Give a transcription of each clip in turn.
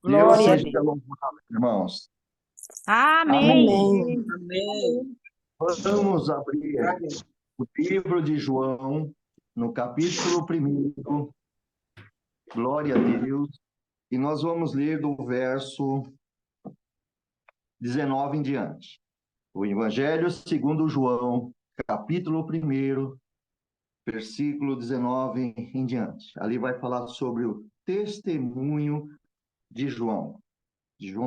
Deus Glória a seja Deus. louvado, irmãos. Amém. Amém. Amém. Amém. Vamos abrir o livro de João, no capítulo 1. Glória a Deus. E nós vamos ler do verso 19 em diante. O Evangelho segundo João, capítulo 1, versículo 19 em diante. Ali vai falar sobre o testemunho de João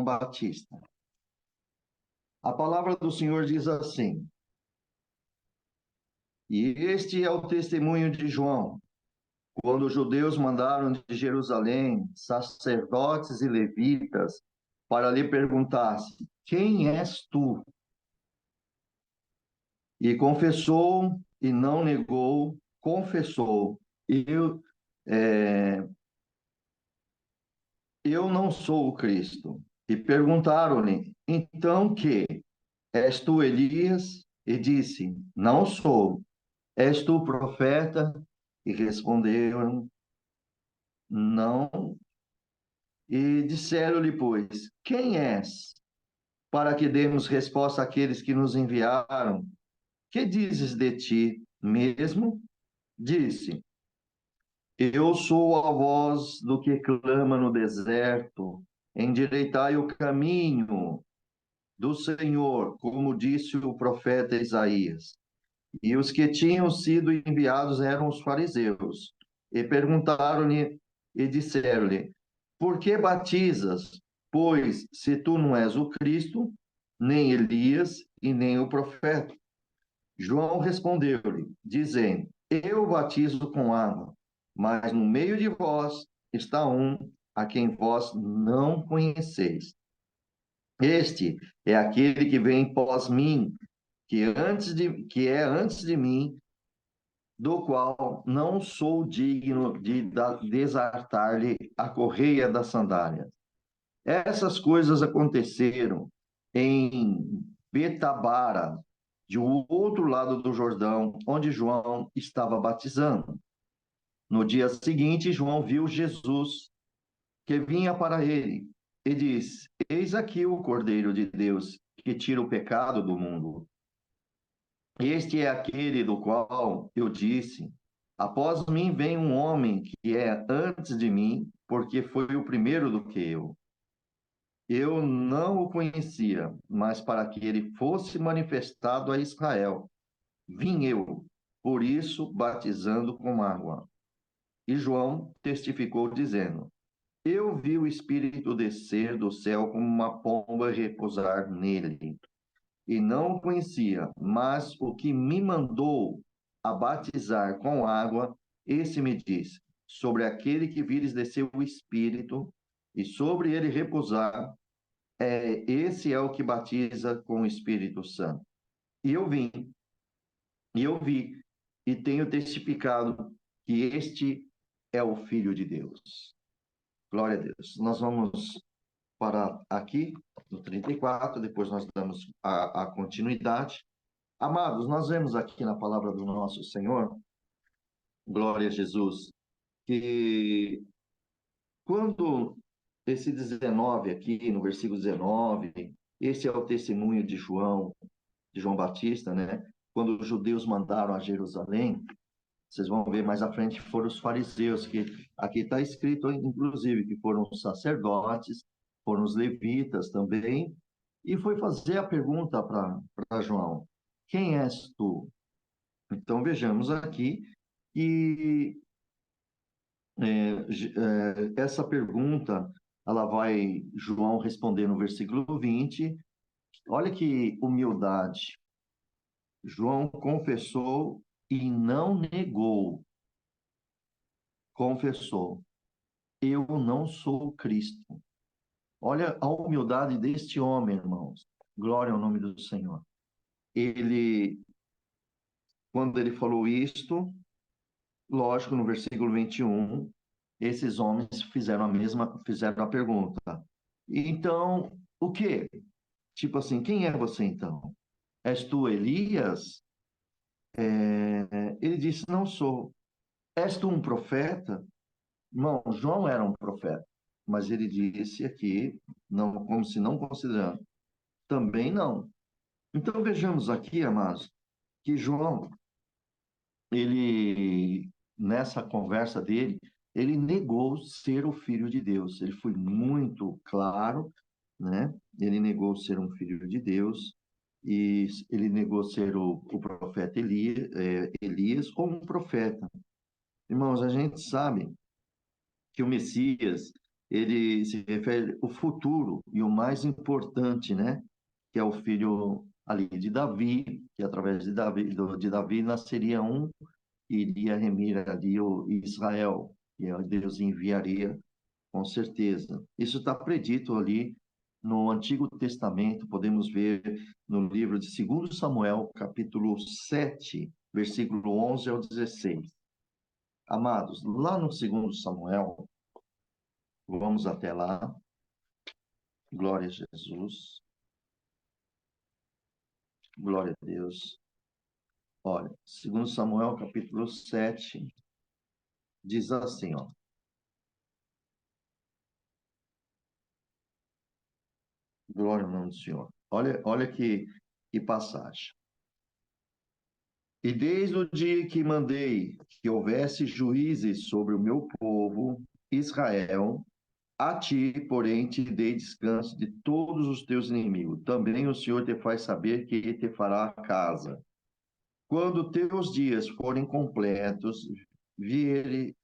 Batista. A palavra do Senhor diz assim: E este é o testemunho de João, quando os judeus mandaram de Jerusalém sacerdotes e levitas para lhe perguntar: Quem és tu? E confessou e não negou, confessou: Eu, eu não sou o Cristo. E perguntaram-lhe: Então que? És tu Elias? E disse: Não sou. És tu profeta? E responderam: Não. E disseram-lhe, pois, quem és? Para que demos resposta àqueles que nos enviaram. Que dizes de ti mesmo? Disse: Eu sou a voz do que clama no deserto, endireitai o caminho do Senhor, como disse o profeta Isaías. E os que tinham sido enviados eram os fariseus. E perguntaram-lhe e disseram-lhe: Por que batizas? Pois se tu não és o Cristo, nem Elias e nem o profeta. João respondeu-lhe, dizendo: Eu batizo com água, mas no meio de vós está um a quem vós não conheceis. Este é aquele que vem pós mim, que é antes de mim, do qual não sou digno de desatar-lhe a correia da sandália. Essas coisas aconteceram em Betabara, de outro lado do Jordão, onde João estava batizando. No dia seguinte, João viu Jesus, que vinha para ele, e disse: Eis aqui o Cordeiro de Deus, que tira o pecado do mundo. Este é aquele do qual eu disse: Após mim vem um homem que é antes de mim, porque foi o primeiro do que eu. Eu não o conhecia, mas para que ele fosse manifestado a Israel, vim eu, por isso batizando com água. E João testificou, dizendo: Eu vi o Espírito descer do céu como uma pomba e repousar nele. E não o conhecia, mas o que me mandou a batizar com água, esse me disse: Sobre aquele que vires descer o Espírito, e sobre ele repousar, esse é o que batiza com o Espírito Santo. E eu vim, e eu vi, e tenho testificado que este é o Filho de Deus. Glória a Deus. Nós vamos parar aqui, no 34, depois nós damos a continuidade. Amados, nós vemos aqui na palavra do nosso Senhor, glória a Jesus, que quando esse 19 aqui, no versículo 19, esse é o testemunho de João Batista, né? Quando os judeus mandaram a Jerusalém, vocês vão ver mais à frente, foram os fariseus, que aqui está escrito, inclusive, que foram os sacerdotes, foram os levitas também, e foi fazer a pergunta para João: Quem és tu? Então vejamos aqui que essa pergunta, ela vai João responder no versículo 20. Olha que humildade. João confessou e não negou. Confessou: Eu não sou o Cristo. Olha a humildade deste homem, irmãos. Glória ao nome do Senhor. Ele, quando ele falou isto, lógico, no versículo 21, esses homens fizeram a pergunta. Então, o quê? Tipo assim, quem é você então? És tu Elias? Ele disse, não sou. És tu um profeta? Irmão, João era um profeta. mas ele disse aqui, não, como se não considerando, também não. Então vejamos aqui, amados, que João, ele, nessa conversa dele, ele negou ser o filho de Deus. Ele foi muito claro, né? Ele negou ser um filho de Deus e ele negou ser o profeta Elias ou um profeta. Irmãos, a gente sabe que o Messias, ele se refere ao futuro e o mais importante, né? Que é o filho ali de Davi, que através de Davi nasceria um que iria remir ali o Israel, e Deus enviaria com certeza. Isso está predito ali no Antigo Testamento, podemos ver no livro de 2 Samuel, capítulo 7, versículo 11 ao 16. Amados, lá no 2 Samuel, vamos até lá, glória a Jesus, glória a Deus. Olha, 2 Samuel, capítulo 7, diz assim, ó. Glória ao nome do Senhor. Olha que passagem. E desde o dia que mandei que houvesse juízes sobre o meu povo, Israel, a ti, porém, te dei descanso de todos os teus inimigos. Também o Senhor te faz saber que te fará casa. Quando teus dias forem completos, vieres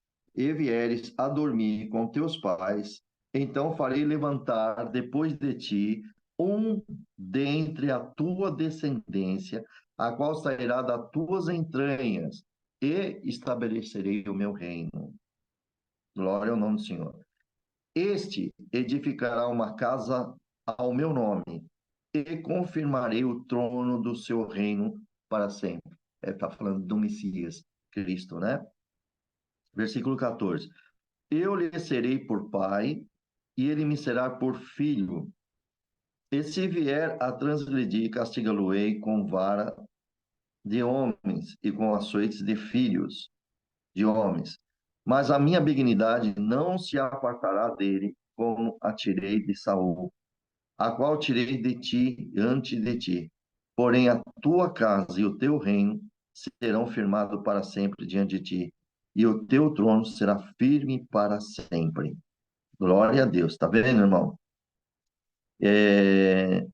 a dormir com teus pais, então farei levantar depois de ti um dentre a tua descendência, a qual sairá das tuas entranhas, e estabelecerei o meu reino. Glória ao nome do Senhor. Este edificará uma casa ao meu nome, e confirmarei o trono do seu reino para sempre. Está falando do Messias, Cristo, né? Versículo 14. Eu lhe serei por pai, e ele me será por filho. E se vier a transgredir, castigá-lo-ei com vara de homens e com açoites de filhos de homens. Mas a minha benignidade não se apartará dele, como a tirei de Saul, a qual tirei de ti antes de ti. Porém, a tua casa e o teu reino serão firmados para sempre diante de ti, e o teu trono será firme para sempre. Glória a Deus. Tá vendo, irmão? É,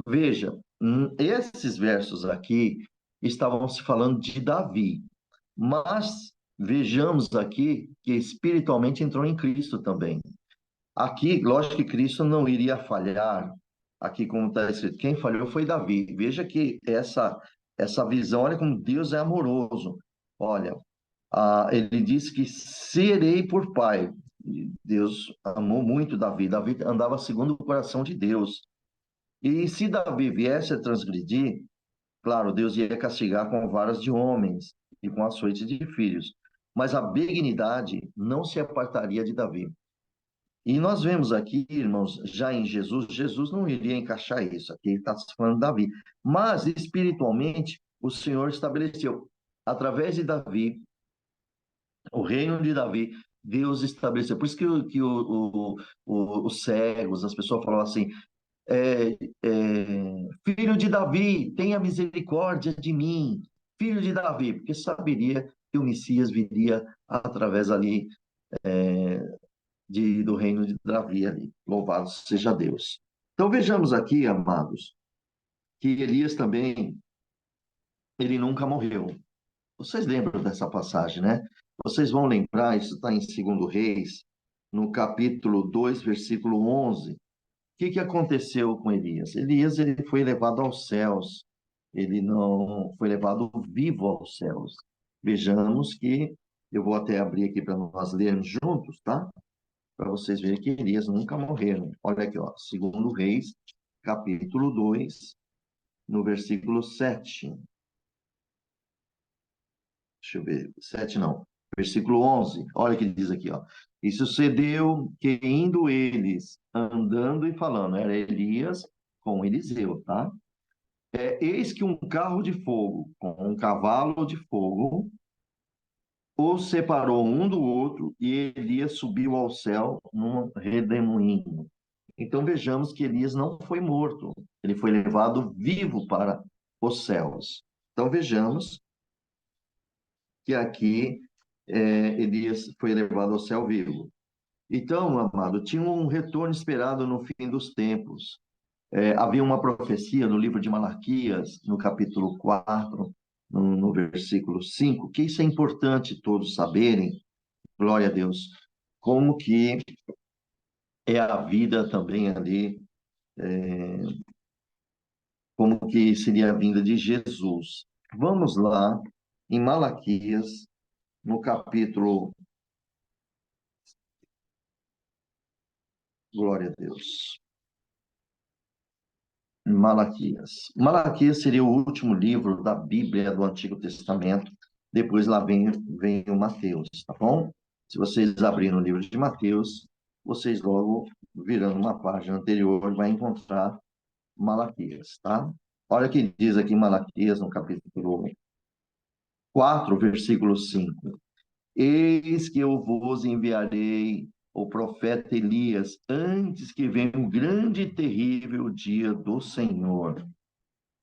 veja, esses versos aqui estavam se falando de Davi, mas vejamos aqui que espiritualmente entrou em Cristo também. Aqui, lógico que Cristo não iria falhar. Aqui, como está escrito, quem falhou foi Davi. Veja que essa visão, olha como Deus é amoroso. Olha, ele disse que serei por pai. Deus amou muito Davi. Davi andava segundo o coração de Deus. E se Davi viesse a transgredir, claro, Deus ia castigar com varas de homens e com açoites de filhos. Mas a benignidade não se apartaria de Davi. E nós vemos aqui, irmãos, já em Jesus, Jesus não iria encaixar isso, aqui ele está falando de Davi. Mas, espiritualmente, o Senhor estabeleceu, através de Davi, o reino de Davi, Deus estabeleceu. Por isso os cegos, as pessoas falam assim, é, filho de Davi, tenha misericórdia de mim, filho de Davi, porque saberia que o Messias viria através ali do reino de Davi ali. Louvado seja Deus. Então vejamos aqui, amados, que Elias também, ele nunca morreu. Vocês lembram dessa passagem, né? Vocês vão lembrar, isso está em 2 Reis, no capítulo 2, versículo 11. O que aconteceu com Elias? Elias ele foi levado aos céus. Ele não foi levado vivo aos céus. Vejamos que, eu vou até abrir aqui para nós lermos juntos, tá? Para vocês verem que Elias nunca morreram. Olha aqui, ó, 2 Reis, capítulo 2, no versículo 7. Deixa eu ver, 7 não, versículo 11. Olha o que diz aqui, ó. E sucedeu que indo eles, andando e falando, era Elias com Eliseu, tá? Eis que um carro de fogo, com um cavalo de fogo, os separou um do outro e Elias subiu ao céu num redemoinho. Então vejamos que Elias não foi morto, ele foi levado vivo para os céus. Então vejamos que aqui Elias foi levado ao céu vivo. Então, amado, tinha um retorno esperado no fim dos tempos. Havia uma profecia no livro de Malaquias, no capítulo 4, no versículo 5, que isso é importante todos saberem, glória a Deus, como que é a vida também ali, como que seria a vinda de Jesus. Vamos lá, em Malaquias, no capítulo, glória a Deus, Malaquias. Malaquias seria o último livro da Bíblia do Antigo Testamento. Depois lá vem o Mateus, tá bom? Se vocês abrirem o livro de Mateus, vocês logo, virando uma página anterior, vai encontrar Malaquias, tá? Olha o que diz aqui em Malaquias, no capítulo 4, versículo 5. Eis que eu vos enviarei o profeta Elias antes que venha um grande e terrível dia do Senhor.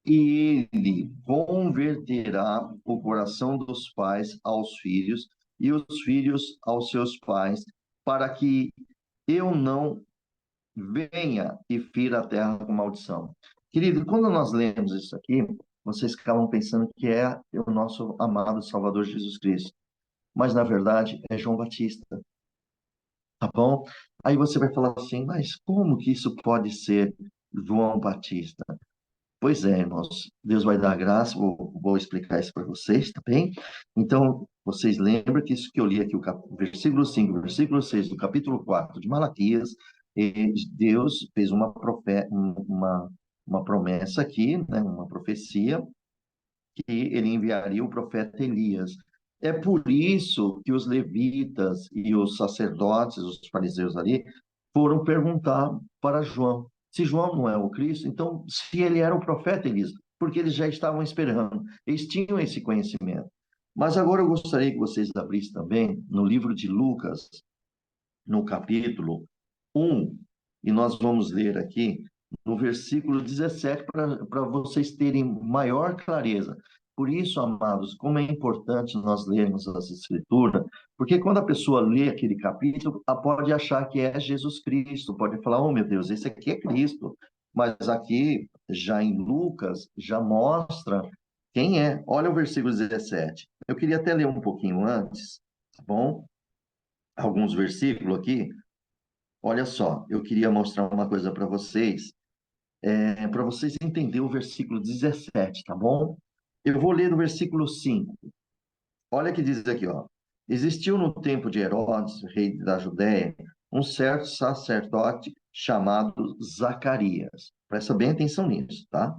E ele converterá o coração dos pais aos filhos e os filhos aos seus pais, para que eu não venha e fira a terra com maldição. Querido, quando nós lemos isso aqui, vocês acabam pensando que é o nosso amado Salvador Jesus Cristo. Mas, na verdade, é João Batista, tá bom? Aí você vai falar assim, mas como que isso pode ser João Batista? Pois é, irmãos, Deus vai dar graça, vou explicar isso para vocês, tá bem? Então, vocês lembram que isso que eu li aqui, o versículo 5, versículo 6 do capítulo 4 de Malaquias, Deus fez uma promessa aqui, né, uma profecia, que ele enviaria o profeta Elias. É por isso que os levitas e os sacerdotes, os fariseus ali, foram perguntar para João. Se João não é o Cristo, então se ele era o profeta Elias, porque eles já estavam esperando, eles tinham esse conhecimento. Mas agora eu gostaria que vocês abrissem também no livro de Lucas, no capítulo 1, e nós vamos ler aqui no versículo 17 para vocês terem maior clareza. Por isso, amados, como é importante nós lermos as Escrituras, porque quando a pessoa lê aquele capítulo, ela pode achar que é Jesus Cristo, pode falar, oh meu Deus, esse aqui é Cristo. Mas aqui, já em Lucas, já mostra quem é. Olha o versículo 17. Eu queria até ler um pouquinho antes, tá bom? Alguns versículos aqui. Olha só, eu queria mostrar uma coisa para vocês entenderem o versículo 17, tá bom? Eu vou ler o versículo 5. Olha o que diz aqui, ó. Existiu no tempo de Herodes, rei da Judéia, um certo sacerdote chamado Zacarias. Presta bem atenção nisso, tá?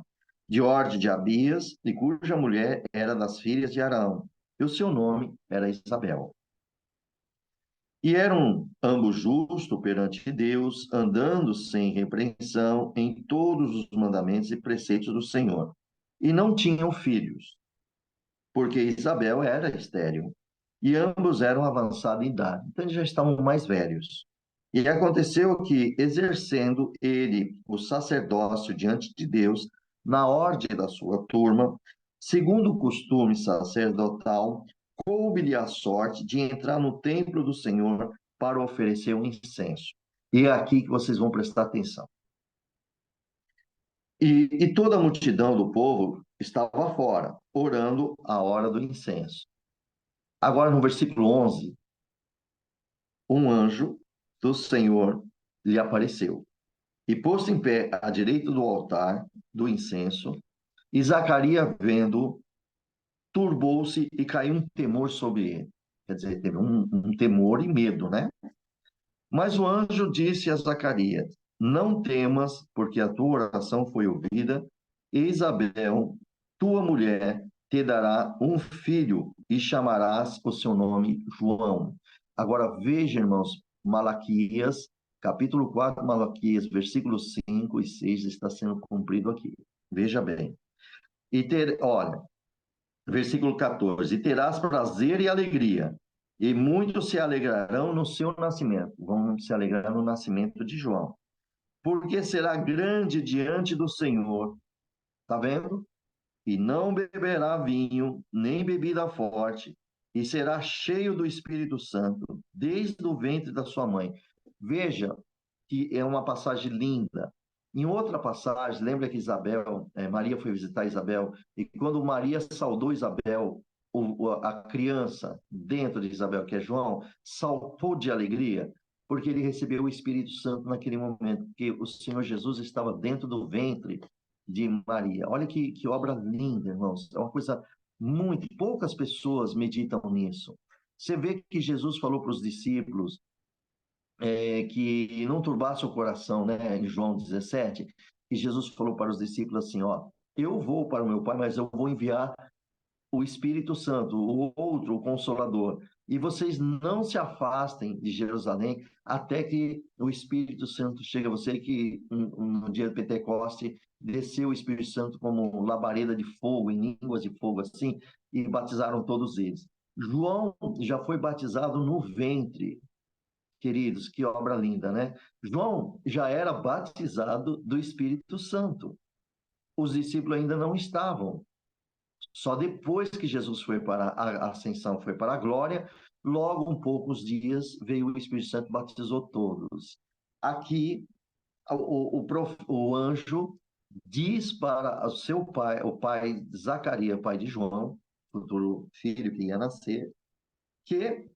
De ordem de Abias, e cuja mulher era das filhas de Arão. E o seu nome era Isabel. E eram ambos justos perante Deus, andando sem repreensão em todos os mandamentos e preceitos do Senhor. E não tinham filhos, porque Isabel era estéril, e ambos eram avançados em idade, então eles já estavam mais velhos. E aconteceu que, exercendo ele o sacerdócio diante de Deus, na ordem da sua turma, segundo o costume sacerdotal, coube-lhe a sorte de entrar no templo do Senhor para oferecer um incenso. E é aqui que vocês vão prestar atenção. E toda a multidão do povo estava fora, orando a hora do incenso. Agora, no versículo 11, um anjo do Senhor lhe apareceu. E posto em pé à direita do altar do incenso, e Zacarias, vendo, turbou-se e caiu um temor sobre ele. Quer dizer, teve um temor e medo, né? Mas o anjo disse a Zacarias: não temas, porque a tua oração foi ouvida, e Isabel, tua mulher, te dará um filho, e chamarás o seu nome João. Agora veja, irmãos, Malaquias, capítulo 4, Malaquias, versículos 5 e 6 está sendo cumprido aqui. Veja bem. Olha, versículo 14: e terás prazer e alegria, E muitos se alegrarão no seu nascimento. Vão se alegrar no nascimento de João. Porque será grande diante do Senhor. Está vendo? E não beberá vinho, nem bebida forte, e será cheio do Espírito Santo, desde o ventre da sua mãe. Veja que é uma passagem linda. Em outra passagem, lembra que Maria foi visitar Isabel, e quando Maria saudou Isabel, a criança dentro de Isabel, que é João, saltou de alegria, porque ele recebeu o Espírito Santo naquele momento, porque o Senhor Jesus estava dentro do ventre de Maria. Olha que obra linda, irmãos. É uma coisa muito. Poucas pessoas meditam nisso. Você vê que Jesus falou para os discípulos que não turbasse o coração, né? Em João 17, que Jesus falou para os discípulos assim: ó, eu vou para o meu Pai, mas eu vou enviar o Espírito Santo, o outro, o Consolador. E vocês não se afastem de Jerusalém até que o Espírito Santo chegue a você, que no dia de Pentecoste desceu o Espírito Santo como labareda de fogo, em línguas de fogo, assim, e batizaram todos eles. João já foi batizado no ventre, queridos, que obra linda, né? João já era batizado do Espírito Santo. Os discípulos ainda não estavam. Só depois que Jesus foi para a ascensão, foi para a glória, logo um poucos dias veio o Espírito Santo e batizou todos. Aqui, o anjo diz para o seu pai, o pai Zacarias, pai de João, futuro filho que ia nascer, que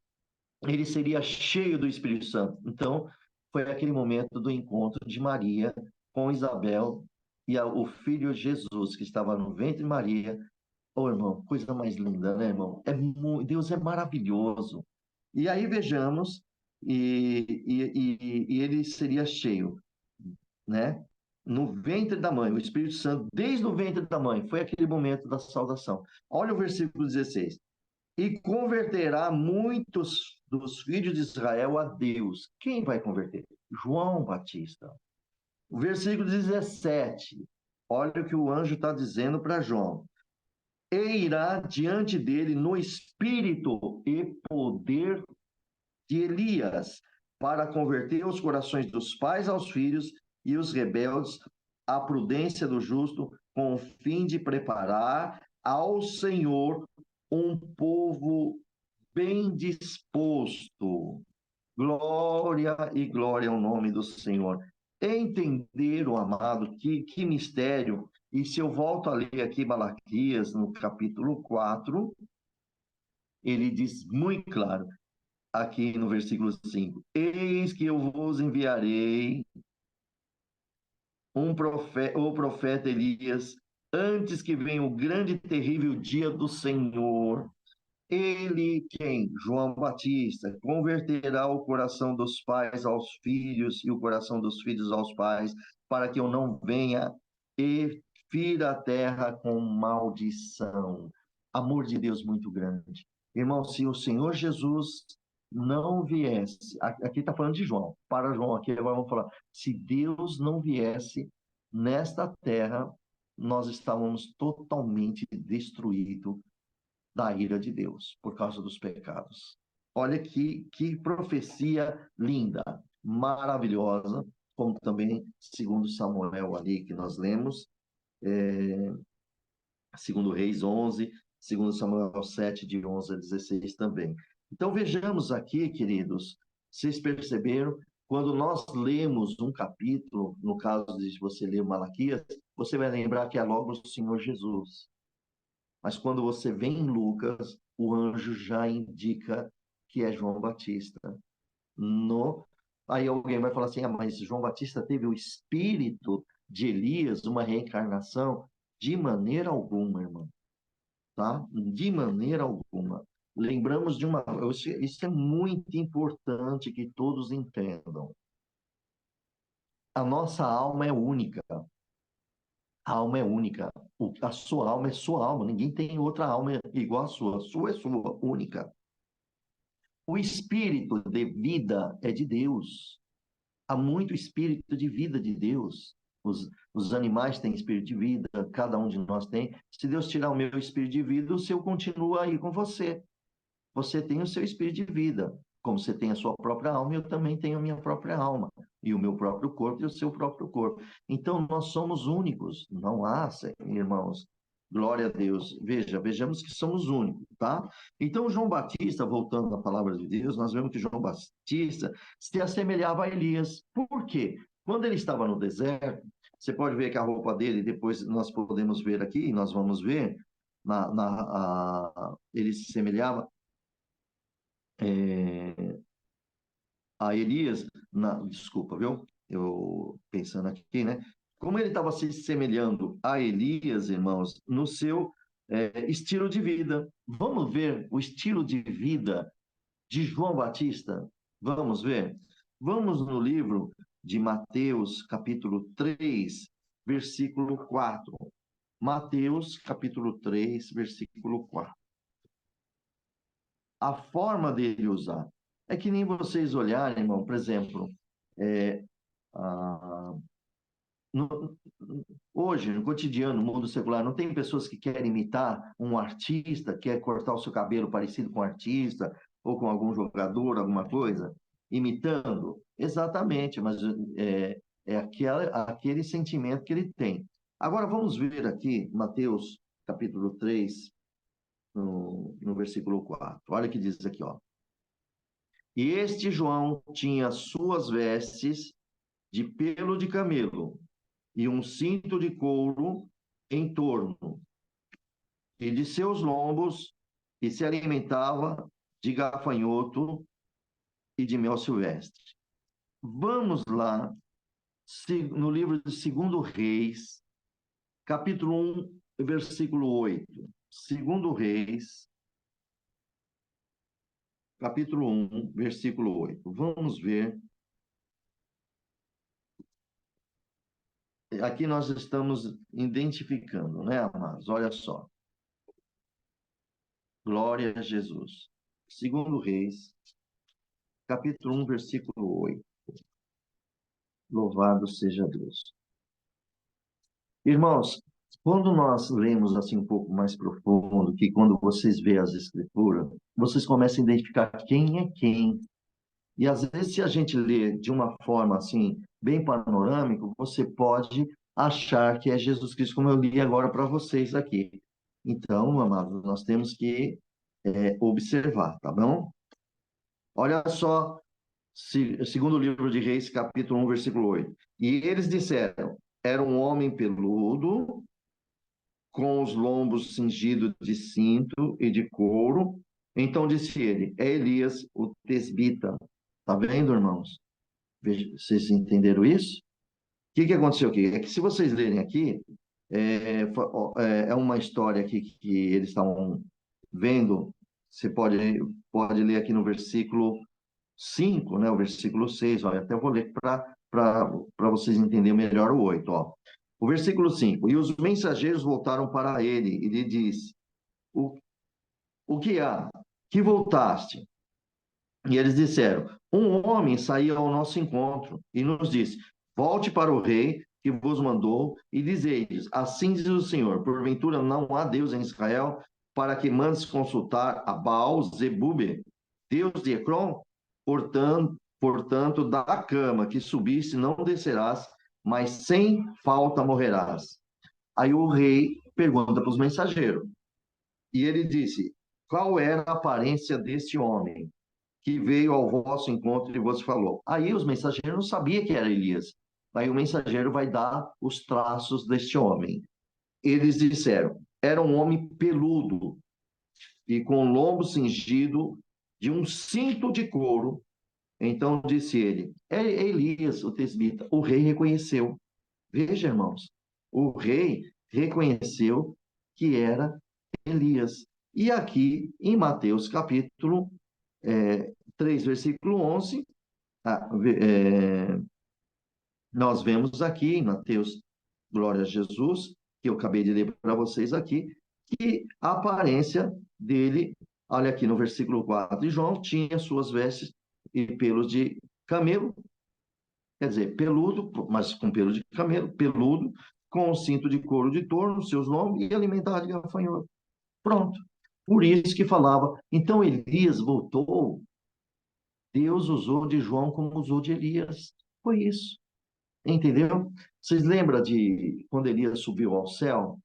ele seria cheio do Espírito Santo. Então, foi aquele momento do encontro de Maria com Isabel e o filho Jesus, que estava no ventre de Maria. Ô, irmão, coisa mais linda, né, irmão? Deus é maravilhoso. E aí vejamos, e ele seria cheio, né? No ventre da mãe, o Espírito Santo, desde o ventre da mãe, foi aquele momento da saudação. Olha o versículo 16. E converterá muitos dos filhos de Israel a Deus. Quem vai converter? João Batista. O versículo 17. Olha o que o anjo está dizendo para João. E irá diante dele no espírito e poder de Elias, para converter os corações dos pais aos filhos e os rebeldes à prudência do justo, com o fim de preparar ao Senhor um povo bem disposto. Glória e glória ao nome do Senhor. Entenderam, amado, que mistério. E se eu volto a ler aqui Malaquias, no capítulo 4, ele diz muito claro, aqui no versículo 5: Eis que eu vos enviarei o profeta Elias, antes que venha o grande e terrível dia do Senhor. Ele, quem? João Batista, converterá o coração dos pais aos filhos e o coração dos filhos aos pais, para que eu não venha e fira a terra com maldição. Amor de Deus muito grande. Irmão, se o Senhor Jesus não viesse, aqui está falando de João, para João, aqui vamos falar, se Deus não viesse nesta terra, nós estávamos totalmente destruídos da ira de Deus por causa dos pecados. Olha que profecia linda, maravilhosa, como também segundo Samuel ali que nós lemos, segundo Reis 11, segundo Samuel 7, de 11 a 16 também. Então vejamos aqui, queridos, vocês perceberam, quando nós lemos um capítulo, no caso de você ler Malaquias, você vai lembrar que é logo o Senhor Jesus. Mas quando você vê em Lucas, o anjo já indica que é João Batista. Aí alguém vai falar assim, mas João Batista teve o espírito de Elias, uma reencarnação? De maneira alguma, irmão. Tá? De maneira alguma. Lembramos de uma... Isso é muito importante que todos entendam. A nossa alma é única. A alma é única. A sua alma é sua alma. Ninguém tem outra alma igual à sua. A sua é sua, única. O espírito de vida é de Deus. Há muito espírito de vida de Deus. Os animais têm espírito de vida, cada um de nós tem. Se Deus tirar o meu espírito de vida, o seu continua aí com você. você tem o seu espírito de vida, como você tem a sua própria alma, eu também tenho a minha própria alma, e o meu próprio corpo e o seu próprio corpo. Então, nós somos únicos, não há, irmãos, glória a Deus. Vejamos que somos únicos, tá? Então, João Batista, voltando à palavra de Deus, nós vemos que João Batista se assemelhava a Elias. Por quê? Quando ele estava no deserto, você pode ver que a roupa dele, depois nós podemos ver aqui, nós vamos ver, ele se semelhava a Elias, desculpa, viu? Eu pensando aqui, né? Como ele estava se semelhando a Elias, irmãos, no seu estilo de vida. Vamos ver o estilo de vida de João Batista? Vamos ver? Vamos no livro de Mateus, capítulo 3, versículo 4. Mateus, capítulo 3, versículo 4. A forma dele usar. É que nem vocês olharem, irmão, por exemplo, é, a, no, hoje, no cotidiano, no mundo secular, não tem pessoas que querem imitar um artista, quer cortar o seu cabelo parecido com um artista, ou com algum jogador, alguma coisa, imitando? Exatamente, mas aquele sentimento que ele tem. Agora, vamos ver aqui, Mateus, capítulo 3, no versículo 4. Olha o que diz aqui, ó. E este João tinha suas vestes de pelo de camelo e um cinto de couro em torno, e de seus lombos, e se alimentava de gafanhoto e de mel silvestre. Vamos lá, no livro de 2 Reis, capítulo 1, versículo 8. 2 Reis, capítulo 1, versículo 8. Vamos ver. Aqui nós estamos identificando, né, amados? Olha só. Glória a Jesus. 2 Reis, capítulo 1, versículo 8. Louvado seja Deus. Irmãos, quando nós lemos assim um pouco mais profundo, que quando vocês veem as escrituras, vocês começam a identificar quem é quem. E às vezes, se a gente lê de uma forma assim, bem panorâmica, você pode achar que é Jesus Cristo, como eu li agora para vocês aqui. Então, amados, nós temos que observar, tá bom? Olha só, segundo livro de Reis, capítulo 1, versículo 8. E eles disseram, era um homem peludo, com os lombos cingidos de cinto e de couro. Então disse ele, é Elias, o tesbita. Tá vendo, irmãos? Vocês entenderam isso? O que aconteceu aqui? É que se vocês lerem aqui, é uma história aqui que eles estavam vendo. Você pode ler aqui no versículo 5, né? O versículo 6. Olha, até eu vou ler para vocês entenderem melhor o 8. Ó. O versículo 5. E os mensageiros voltaram para ele e lhe disse, o que há? Que voltaste? E eles disseram, um homem saiu ao nosso encontro e nos disse, volte para o rei que vos mandou e dizei-lhes, assim diz o Senhor, porventura não há Deus em Israel para que mandes consultar a Baal Zebube, Deus de Ecrom? Portanto, da cama que subiste não descerás, mas sem falta morrerás. Aí o rei pergunta para os mensageiros, e ele disse, qual era a aparência deste homem que veio ao vosso encontro e vos falou? Aí os mensageiros não sabiam que era Elias. Aí o mensageiro vai dar os traços deste homem. Eles disseram, era um homem peludo e com lombo cingido de um cinto de couro. Então disse ele, é Elias, o tesbita. O rei reconheceu. Veja, irmãos, o rei reconheceu que era Elias. E aqui, em Mateus capítulo 3, versículo 11, nós vemos aqui em Mateus, glória a Jesus, que eu acabei de ler para vocês aqui, que a aparência dele, olha aqui no versículo 4 de João, tinha suas vestes e pelos de camelo, quer dizer, peludo, mas com pelo de camelo, peludo, com um cinto de couro de torno, seus lombos, e alimentado de gafanhoto. Pronto. Por isso que falava, então Elias voltou, Deus usou de João como usou de Elias. Foi isso, entendeu? Vocês lembram de quando Elias subiu ao céu?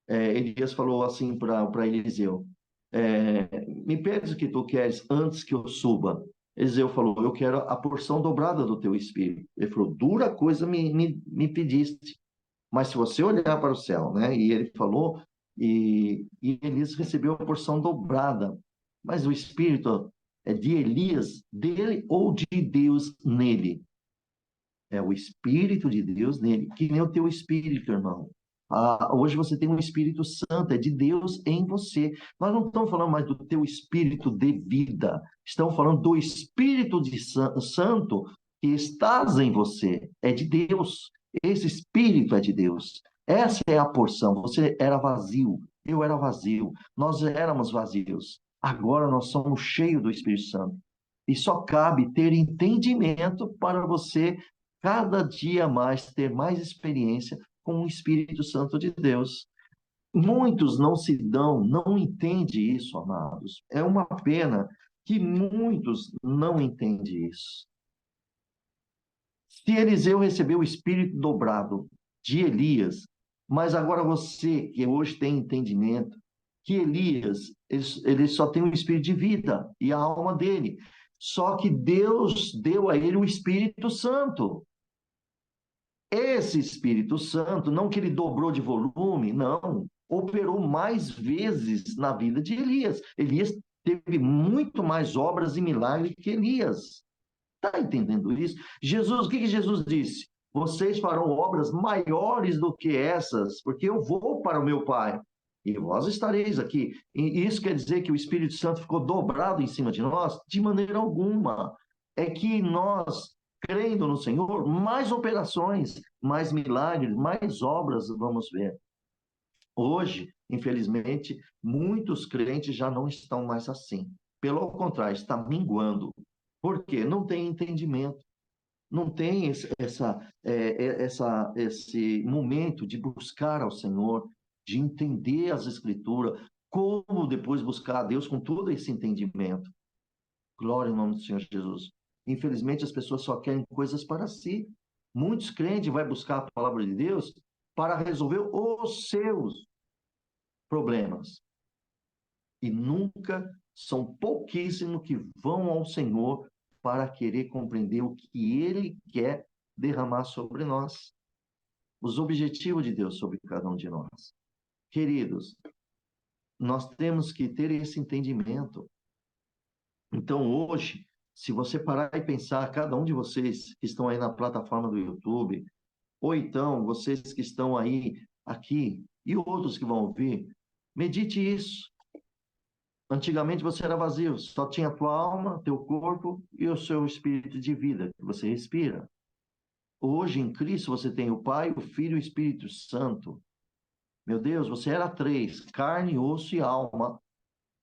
Elias falou assim para Eliseu: me pedes o que tu queres antes que eu suba. Eliseu falou: eu quero a porção dobrada do teu espírito. Ele falou: dura coisa me pediste. Mas se você olhar para o céu, né? E ele falou, e Elias recebeu a porção dobrada. Mas o espírito é de Elias, dele ou de Deus nele? É o Espírito de Deus nele, que nem o teu espírito, irmão. Hoje você tem um Espírito Santo, é de Deus em você. Nós não estamos falando mais do teu espírito de vida, estamos falando do Espírito de Santo que estás em você, é de Deus. Esse Espírito é de Deus. Essa é a porção. Você era vazio, eu era vazio, nós éramos vazios. Agora nós somos cheios do Espírito Santo. E só cabe ter entendimento para você cada dia mais ter mais experiência com o Espírito Santo de Deus. Muitos não se dão, não entendem isso, amados. É uma pena que muitos não entendem isso. Se Eliseu recebeu o Espírito dobrado de Elias, mas agora você, que hoje tem entendimento, que Elias, ele só tem o Espírito de vida e a alma dele. Só que Deus deu a ele o Espírito Santo. Esse Espírito Santo, não que ele dobrou de volume, não, operou mais vezes na vida de Elias. Elias teve muito mais obras e milagres que Elias. Está entendendo isso? Jesus, o que Jesus disse? Vocês farão obras maiores do que essas, porque eu vou para o meu Pai. E vós estareis aqui. E isso quer dizer que o Espírito Santo ficou dobrado em cima de nós? De maneira alguma. É que nós, crendo no Senhor, mais operações, mais milagres, mais obras vamos ver. Hoje, infelizmente, muitos crentes já não estão mais assim. Pelo contrário, está minguando. Por quê? Não tem entendimento, não tem esse momento de buscar ao Senhor, de entender as Escrituras, como depois buscar a Deus com todo esse entendimento. Glória ao nome do Senhor Jesus. Infelizmente, as pessoas só querem coisas para si. Muitos crentes vão buscar a palavra de Deus para resolver os seus problemas. E nunca, são pouquíssimos que vão ao Senhor para querer compreender o que Ele quer derramar sobre nós. Os objetivos de Deus sobre cada um de nós. Queridos, nós temos que ter esse entendimento. Então, hoje, se você parar e pensar, cada um de vocês que estão aí na plataforma do YouTube, ou então vocês que estão aí, aqui, e outros que vão ouvir, medite isso. Antigamente você era vazio, só tinha a tua alma, teu corpo e o seu espírito de vida, que você respira. Hoje, em Cristo, você tem o Pai, o Filho e o Espírito Santo. Meu Deus, você era três: carne, osso e alma.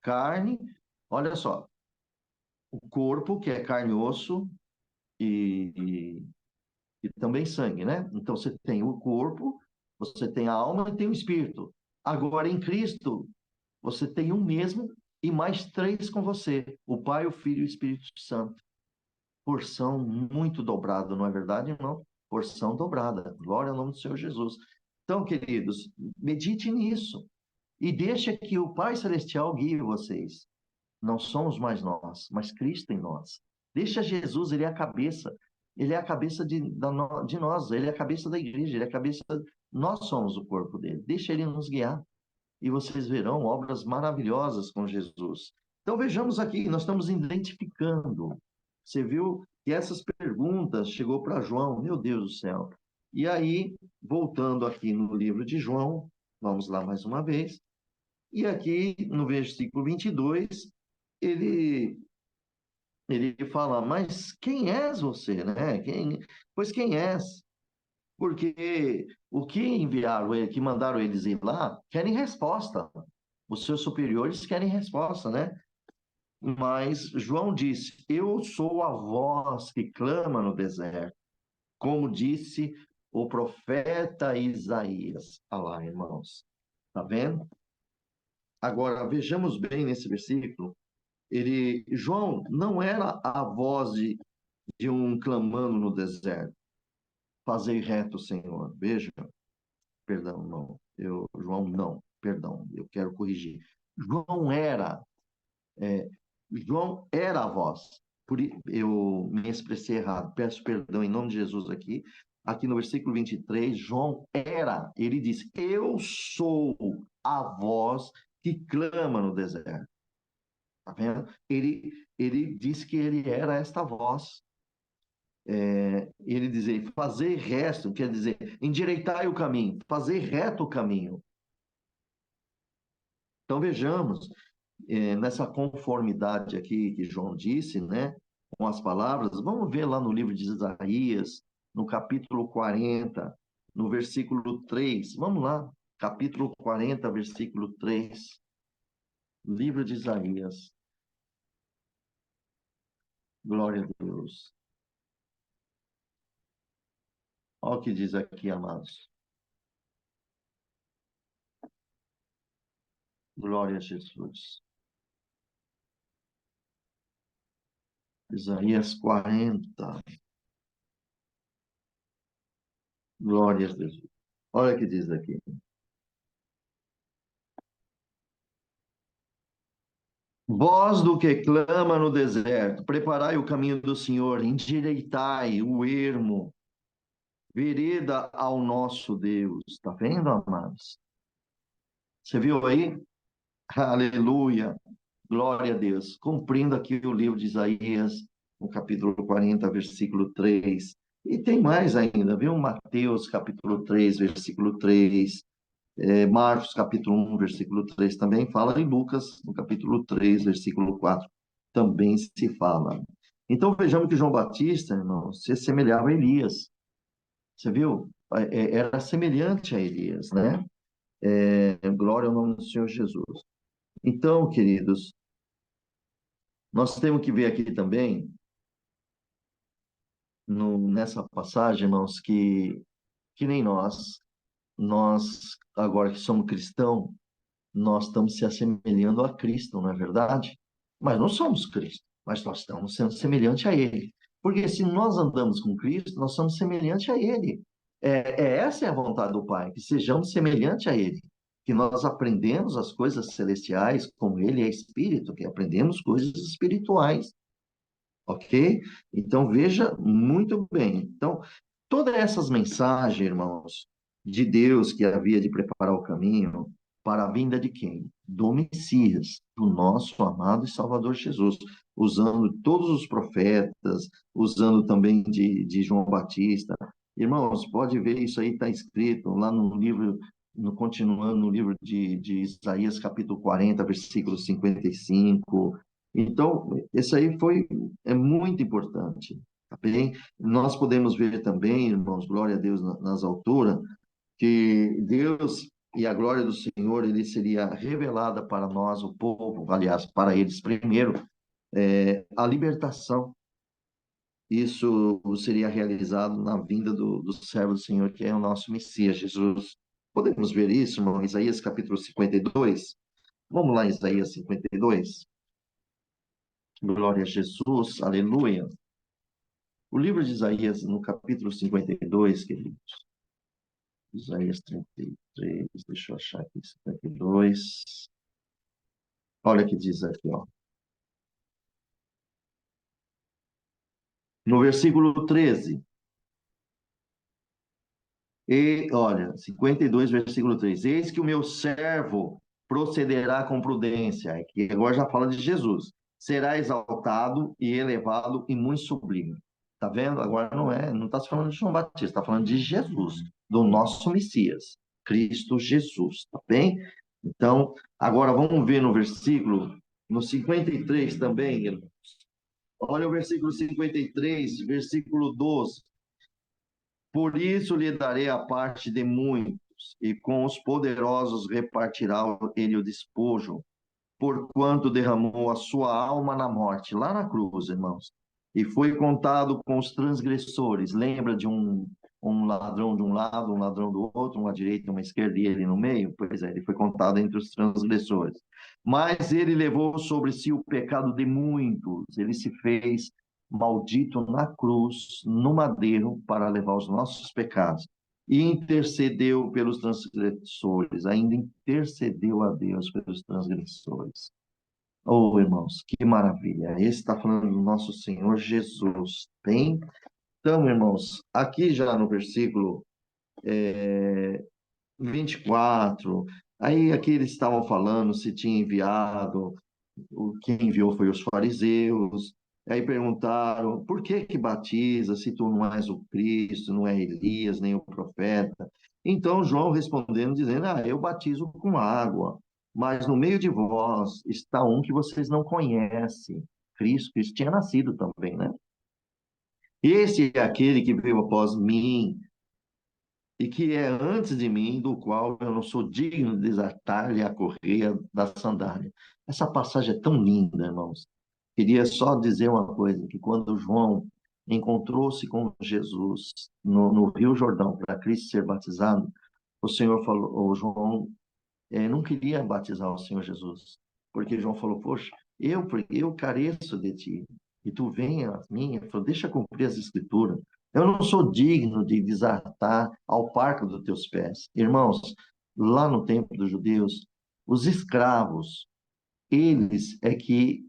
Carne, olha só, o corpo, que é carne, osso e também sangue, né? Então você tem o corpo, você tem a alma e tem o espírito. Agora, em Cristo, você tem um mesmo e mais três com você: o Pai, o Filho e o Espírito Santo. Porção muito dobrada, não é verdade, irmão? Porção dobrada. Glória ao nome do Senhor Jesus. Então, queridos, medite nisso e deixe que o Pai Celestial guie vocês. Não somos mais nós, mas Cristo em nós. Deixa Jesus, ele é a cabeça de nós, ele é a cabeça da igreja, ele é a cabeça, nós somos o corpo dele. Deixa ele nos guiar e vocês verão obras maravilhosas com Jesus. Então vejamos aqui, nós estamos identificando. Você viu que essas perguntas chegou para João, meu Deus do céu. E aí, voltando aqui no livro de João, vamos lá mais uma vez. E aqui no versículo 22, ele ele fala: "Mas quem és você, né? Pois quem és?" Porque o que enviaram ele, que mandaram eles ir lá, querem resposta. Os seus superiores querem resposta, né? Mas João disse: Eu sou a voz que clama no deserto, como disse o profeta Isaías. Olha lá, irmãos. Tá vendo? Agora, vejamos bem nesse versículo, João não era a voz de um clamando no deserto, fazei reto, Senhor. Veja, perdão, não, João não, perdão, eu quero corrigir. João era, é, João era a voz. Eu me expressei errado, peço perdão em nome de Jesus aqui. Aqui no versículo 23, João era, ele diz, eu sou a voz que clama no deserto. Tá vendo? Ele disse que ele era esta voz. Ele dizer, fazer reto, quer dizer, endireitai o caminho, fazer reto o caminho. Então vejamos, nessa conformidade aqui que João disse, né, com as palavras, vamos ver lá no livro de Isaías, no capítulo 40, no versículo 3. Vamos lá, capítulo 40, versículo 3. Livro de Isaías. Glória a Deus. Olha o que diz aqui, amados. Glória a Jesus. Isaías 40. Glória a Jesus. Olha o que diz aqui. Voz do que clama no deserto, preparai o caminho do Senhor, endireitai o ermo, vereda ao nosso Deus. Está vendo, amados? Você viu aí? Aleluia. Glória a Deus. Cumprindo aqui o livro de Isaías, no capítulo 40, versículo 3. E tem mais ainda, viu? Mateus, capítulo 3, versículo 3. Marcos, capítulo 1, versículo 3 também fala. E Lucas, no capítulo 3, versículo 4, também se fala. Então, vejamos que João Batista, irmão, se assemelhava a Elias. Você viu? Era semelhante a Elias, né? Glória ao nome do Senhor Jesus. Então, queridos, nós temos que ver aqui também, nessa passagem, irmãos, que nem nós, agora que somos cristãos, nós estamos se assemelhando a Cristo, não é verdade? Mas não somos Cristo, mas nós estamos sendo semelhantes a Ele. Porque se nós andamos com Cristo, nós somos semelhantes a Ele. Essa é a vontade do Pai, que sejamos semelhantes a Ele. Que nós aprendemos as coisas celestiais, como Ele é Espírito, que aprendemos coisas espirituais. Ok? Então veja muito bem. Então, todas essas mensagens, irmãos, de Deus que havia de preparar o caminho para a vinda de quem? Do Messias, do nosso amado e Salvador Jesus, usando todos os profetas, usando também de João Batista. Irmãos, pode ver, isso aí está escrito lá no livro, continuando no livro de Isaías, capítulo 40, versículo 55. Então, esse aí é muito importante, tá bem? Nós podemos ver também, irmãos, glória a Deus nas alturas, que Deus e a glória do Senhor, ele seria revelada para nós, o povo, aliás, para eles primeiro, a libertação. Isso seria realizado na vinda do servo do Senhor, que é o nosso Messias, Jesus. Podemos ver isso, irmão, Isaías capítulo 52. Vamos lá, Isaías 52. Glória a Jesus, aleluia. O livro de Isaías, no capítulo 52, queridos, Isaías 33, deixa eu achar aqui, 52. Olha o que diz aqui, ó. No versículo 13. Olha, 52, versículo 3. Eis que o meu servo procederá com prudência. Aqui agora já fala de Jesus. Será exaltado e elevado e muito sublime. Tá vendo? Agora não está se falando de João Batista, está falando de Jesus, do nosso Messias, Cristo Jesus, tá bem? Então, agora vamos ver no versículo, no 53 também, irmãos. Olha o versículo 53, versículo 12. Por isso lhe darei a parte de muitos, e com os poderosos repartirá ele o despojo, porquanto derramou a sua alma na morte, lá na cruz, irmãos. E foi contado com os transgressores. Lembra de um um ladrão de um lado, um ladrão do outro, uma direita e uma esquerda, e ele no meio? Pois é, ele foi contado entre os transgressores. Mas ele levou sobre si o pecado de muitos, ele se fez maldito na cruz, no madeiro, para levar os nossos pecados. E intercedeu pelos transgressores, ainda intercedeu a Deus pelos transgressores. Oh, irmãos, que maravilha! Esse está falando do nosso Senhor Jesus. Bem, então, irmãos, aqui já no versículo 24, aí aqui eles estavam falando se tinha enviado, quem enviou foi os fariseus, aí perguntaram, por que que batiza se tu não és o Cristo, não é Elias, nem o profeta? Então João respondendo, dizendo, eu batizo com água, mas no meio de vós está um que vocês não conhecem, Cristo tinha nascido também, né? Esse é aquele que veio após mim, e que é antes de mim, do qual eu não sou digno de desatar-lhe a correia da sandália. Essa passagem é tão linda, irmãos. Queria só dizer uma coisa, que quando João encontrou-se com Jesus no Rio Jordão para Cristo ser batizado, o Senhor falou, o João não queria batizar o Senhor Jesus, porque João falou, poxa, eu careço de ti, e tu vem a mim, ele falou, deixa cumprir as escrituras, eu não sou digno de desatar ao parco dos teus pés. Irmãos, lá no tempo dos judeus, os escravos, eles é que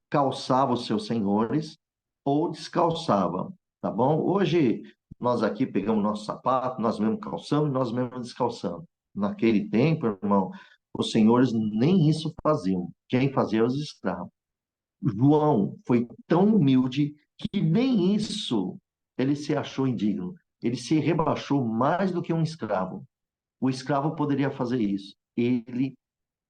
calçavam os seus senhores ou descalçavam, tá bom? Hoje, nós aqui pegamos nosso sapato, nós mesmos calçamos, nós mesmos descalçamos. Naquele tempo, irmão, os senhores nem isso faziam. Quem fazia era os escravos. João foi tão humilde que nem isso ele se achou indigno. Ele se rebaixou mais do que um escravo. O escravo poderia fazer isso. Ele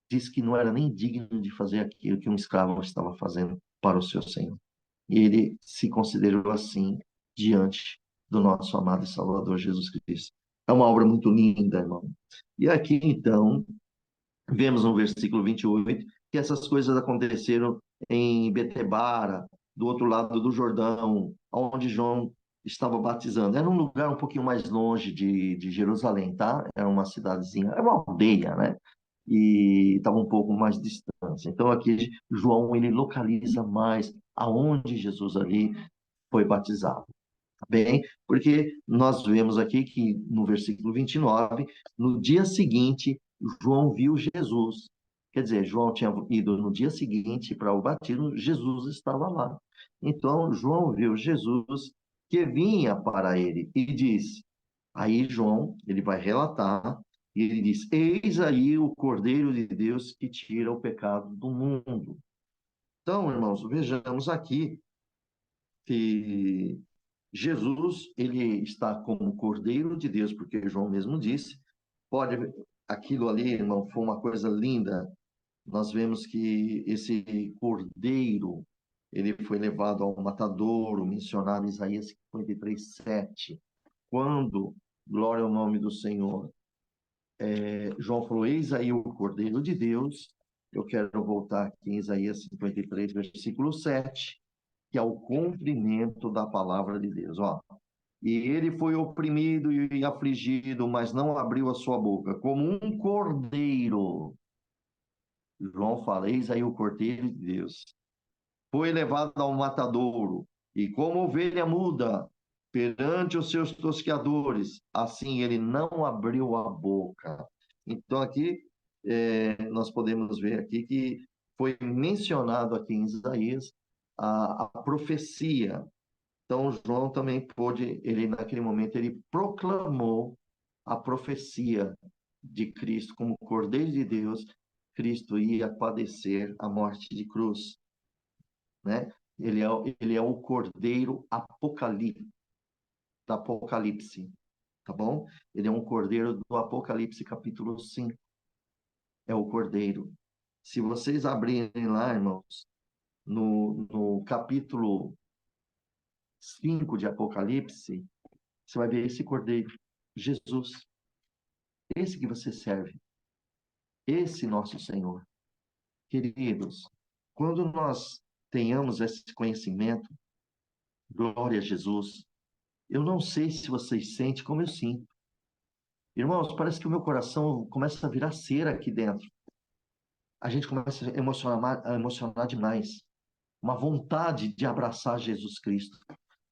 disse que não era nem digno de fazer aquilo que um escravo estava fazendo para o seu senhor. E ele se considerou assim diante do nosso amado e Salvador Jesus Cristo. É uma obra muito linda, irmão. E aqui, então, vemos no versículo 28 que essas coisas aconteceram em Betebara, do outro lado do Jordão, onde João estava batizando. Era um lugar um pouquinho mais longe de Jerusalém, tá? Era uma cidadezinha, era uma aldeia, né? E estava um pouco mais distante. Então aqui João ele localiza mais aonde Jesus ali foi batizado. Tá bem? Porque nós vemos aqui que no versículo 29, no dia seguinte, João viu Jesus. Quer dizer, João tinha ido no dia seguinte para o batismo, Jesus estava lá. Então, João viu Jesus que vinha para ele e disse. Aí, João, ele vai relatar, e ele diz: Eis aí o Cordeiro de Deus que tira o pecado do mundo. Então, irmãos, vejamos aqui que Jesus, ele está como Cordeiro de Deus, porque João mesmo disse, pode, aquilo ali, irmão, foi uma coisa linda. Nós vemos que esse Cordeiro, ele foi levado ao matadouro, mencionado em Isaías 53, 7, quando, glória ao nome do Senhor, João falou, eis aí o Cordeiro de Deus. Eu quero voltar aqui em Isaías 53, versículo 7, que é o cumprimento da palavra de Deus. Ó, e ele foi oprimido e afligido, mas não abriu a sua boca, como um cordeiro. João fala, eis aí o cordeiro de Deus. Foi levado ao matadouro, e como ovelha muda perante os seus tosqueadores, assim ele não abriu a boca. Então aqui nós podemos ver aqui que foi mencionado aqui em Isaías a profecia. Então, João também pôde, ele naquele momento, ele proclamou a profecia de Cristo como Cordeiro de Deus, Cristo ia padecer a morte de cruz, né? Ele é o Cordeiro da Apocalipse, tá bom? Ele é um Cordeiro do Apocalipse, capítulo 5, é o Cordeiro. Se vocês abrirem lá, irmãos, no capítulo 5 de Apocalipse, você vai ver esse Cordeiro, Jesus, esse que você serve, esse nosso Senhor. Queridos, quando nós tenhamos esse conhecimento, glória a Jesus, Eu não sei se vocês sentem como eu sinto. Irmãos, parece que o meu coração começa a virar cera aqui dentro. A gente começa a emocionar demais. Uma vontade de abraçar Jesus Cristo.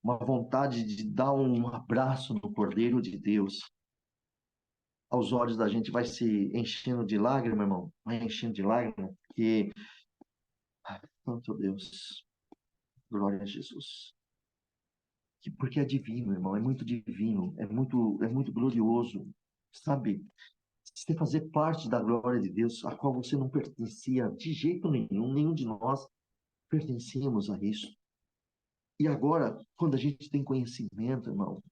Uma vontade de dar um abraço no Cordeiro de Deus. Aos olhos da gente vai se enchendo de lágrima, irmão. Vai enchendo de lágrima. Porque, santo Deus, glória a Jesus. Porque é divino, irmão. É muito divino. É muito glorioso. Sabe? Você fazer parte da glória de Deus, a qual você não pertencia de jeito nenhum, nenhum de nós pertencíamos a isso. E agora, quando a gente tem conhecimento, irmão,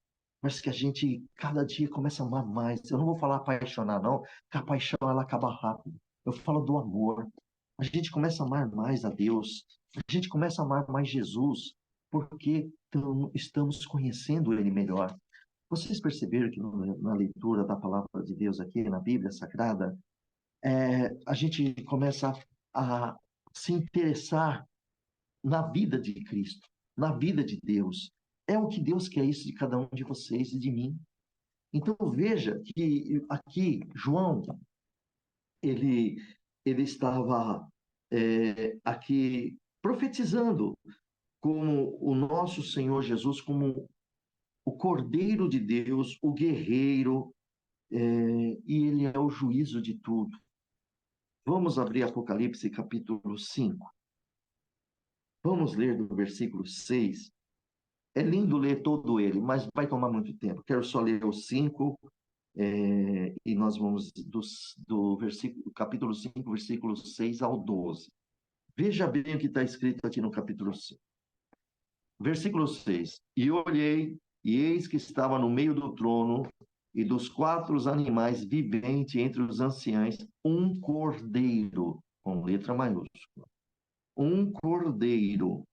parece que a gente cada dia começa a amar mais. Eu não vou falar apaixonar, não, porque a paixão ela acaba rápido. Eu falo do amor. A gente começa a amar mais a Deus. A gente começa a amar mais Jesus, porque estamos conhecendo Ele melhor. Vocês perceberam que na leitura da palavra de Deus aqui, na Bíblia Sagrada, a gente começa a se interessar na vida de Cristo, na vida de Deus. É o que Deus quer isso de cada um de vocês e de mim. Então veja que aqui João ele ele estava aqui profetizando como o nosso Senhor Jesus, como o Cordeiro de Deus, o guerreiro, e ele é o juízo de tudo. Vamos abrir Apocalipse capítulo 5. Vamos ler do versículo 6. É lindo ler todo ele, mas vai tomar muito tempo. Quero só ler o 5, e nós vamos do versículo, capítulo 5, versículo 6 ao 12. Veja bem o que está escrito aqui no capítulo 5. Versículo 6. E olhei, e eis que estava no meio do trono e dos 4 animais viventes entre os anciãos, um cordeiro, com letra maiúscula. Um cordeiro,